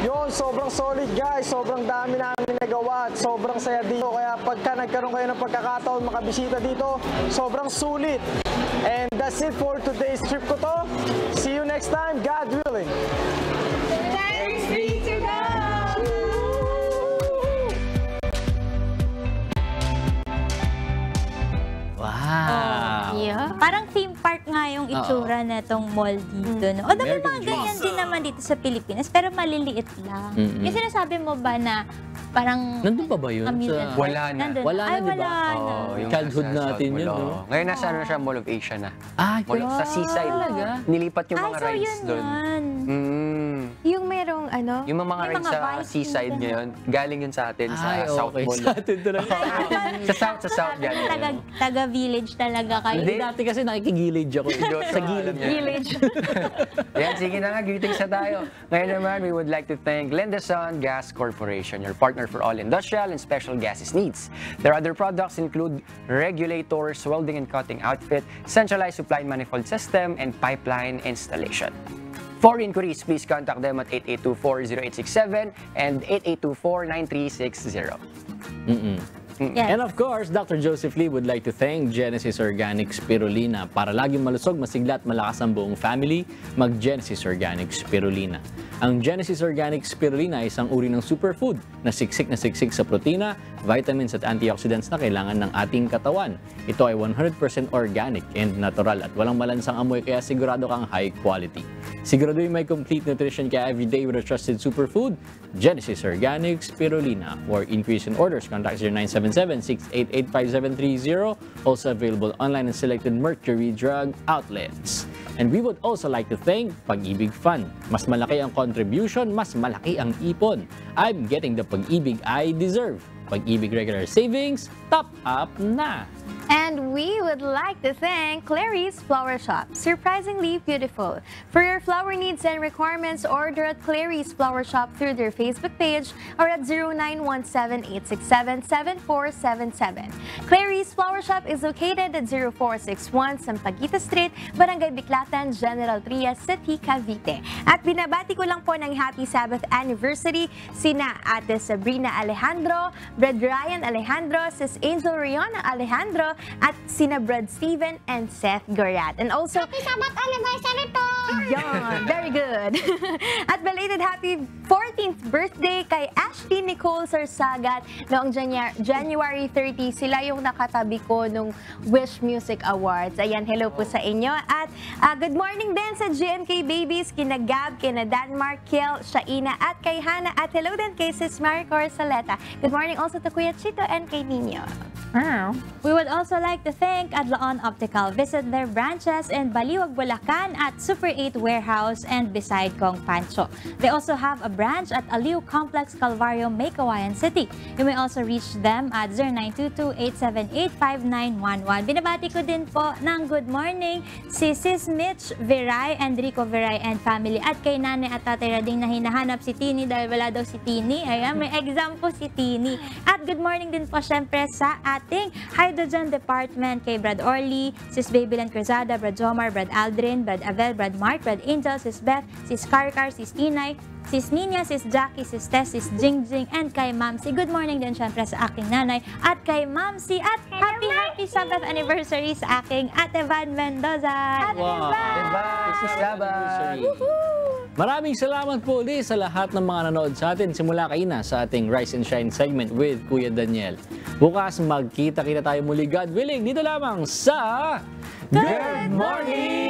Yun, sobrang solid guys, sobrang dami namin nagawa at sobrang saya dito. Kaya pagka nagkaroon kayo ng pagkakataon makabisita dito, sobrang sulit. And that's it for today's Trip Ko To. See you next time, God willing. Thanks be to God! Wow! Yeah. Parang theme park nga yung itsura na itong mall dito. No? O may mga ganyan din naman dito sa Pilipinas, pero maliliit lang. Yung sinasabi mo ba na parang... Nandun pa ba yun? Wala na. Wala na, di ba? Yung Childhood natin yun, no? Ngayon nasa na siya, Mall of Asia na. Sa seaside. Nilipat yung mga rides doon. Yung merong ano? Yung mga rides sa seaside ngayon, galing yun sa atin, sa South Mall. Sa atin talaga. Sa South galing. Taga-village talaga kayo. Dati kasi nakikigilage ako. Sa gilid. Village. Yan, sige na nga, greetings na tayo. Ngayon naman, we would like to thank Lendason Gas Corporation, your partner for all industrial and special gases needs. Their other products include regulators, welding and cutting outfit, centralized supply manifold system, and pipeline installation. For inquiries, please contact them at 8824-0867 and 8824-9360. Yes. And of course, Dr. Joseph Lee would like to thank Genesis Organic Spirulina. Para laging malusog, masigla at malakas ang buong family, mag-Genesis Organic Spirulina. Ang Genesis Organic Spirulina ay isang uri ng superfood na siksik sa protina, vitamins at antioxidants na kailangan ng ating katawan. Ito ay 100% organic and natural at walang malansang amoy kaya sigurado kang high quality. Siguraduhin may complete nutrition kaya everyday with a trusted superfood, Genesis Organic Spirulina. For increase in orders, contact 0977-688-5730. Also available online and selected Mercury Drug outlets. And we would also like to thank Pag-ibig Fund. Mas malaki ang contribution, mas malaki ang ipon. I'm getting the Pag-ibig I deserve. Pag-ibig regular savings, top up na! And we would like to thank Clary's Flower Shop. Surprisingly beautiful. For your flower needs and requirements, order at Clary's Flower Shop through their Facebook page or at 0917-867-7477. Clary's Flower Shop is located at 0461 Sampaguita Street, Barangay Biclatan, General Trias, City, Cavite. At binabati ko lang po ng happy Sabbath anniversary sina Ate Sabrina Alejandro, Brad Ryan Alejandro, Sis Angel Riona Alejandro, at sina Brad Steven and Seth Gorat. And also, happy Sabbath anniversary to! Yan, very good. At belated happy 14th birthday kay Ashley Nicole Sarsagat noong January 30. Sila yung nakatabi ko nung Wish Music Awards. Ayan, hello po sa inyo. At good morning din sa GNK Babies, kina Gab, kina Danmar, Kiel, Shaina, at kay Hana. At hello din kay Sis Maricor Saleta. Good morning also to Kuya Chito and kay Nino. We would also like to thank Adlaon Optical. Visit their branches in Baliwag, Bulacan at Super 8 Warehouse and beside Kong Pancho. They also have a branch at Aliw Complex, Calvario, May, Kawayan City. You may also reach them at 0922-878-5911. Binabati ko din po ng good morning si Sis Mitch Viray, Enrico Viray and family at kay Nane at Tatay Rading na hinahanap si Tini dahil wala daw si Tini. Ayan, may exam po si Tini. At good morning din po syempre sa ating Hydrogen Department kay Brad Orly, Sis Babyland Cruzada, Brad Jomar, Brad Aldrin, Brad Avel, Brad Mark, Brad Angel, Sis Beth, Sis Karkar, Sis Inay, Sis Nina, Sis Jackie, Sis Tess, Sis Jingjing, and kay Mamsi. Good morning din syempre sa aking nanay at kay Mamsi at happy Sabbath anniversary sa aking Ate Van Mendoza. Wow! Happy Sabbath! Maraming salamat po ulit sa lahat ng mga nanood sa atin simula kaina sa ating Rise and Shine segment with Kuya Daniel. Bukas magkita-kita tayo muli, God willing, dito lamang sa Good Morning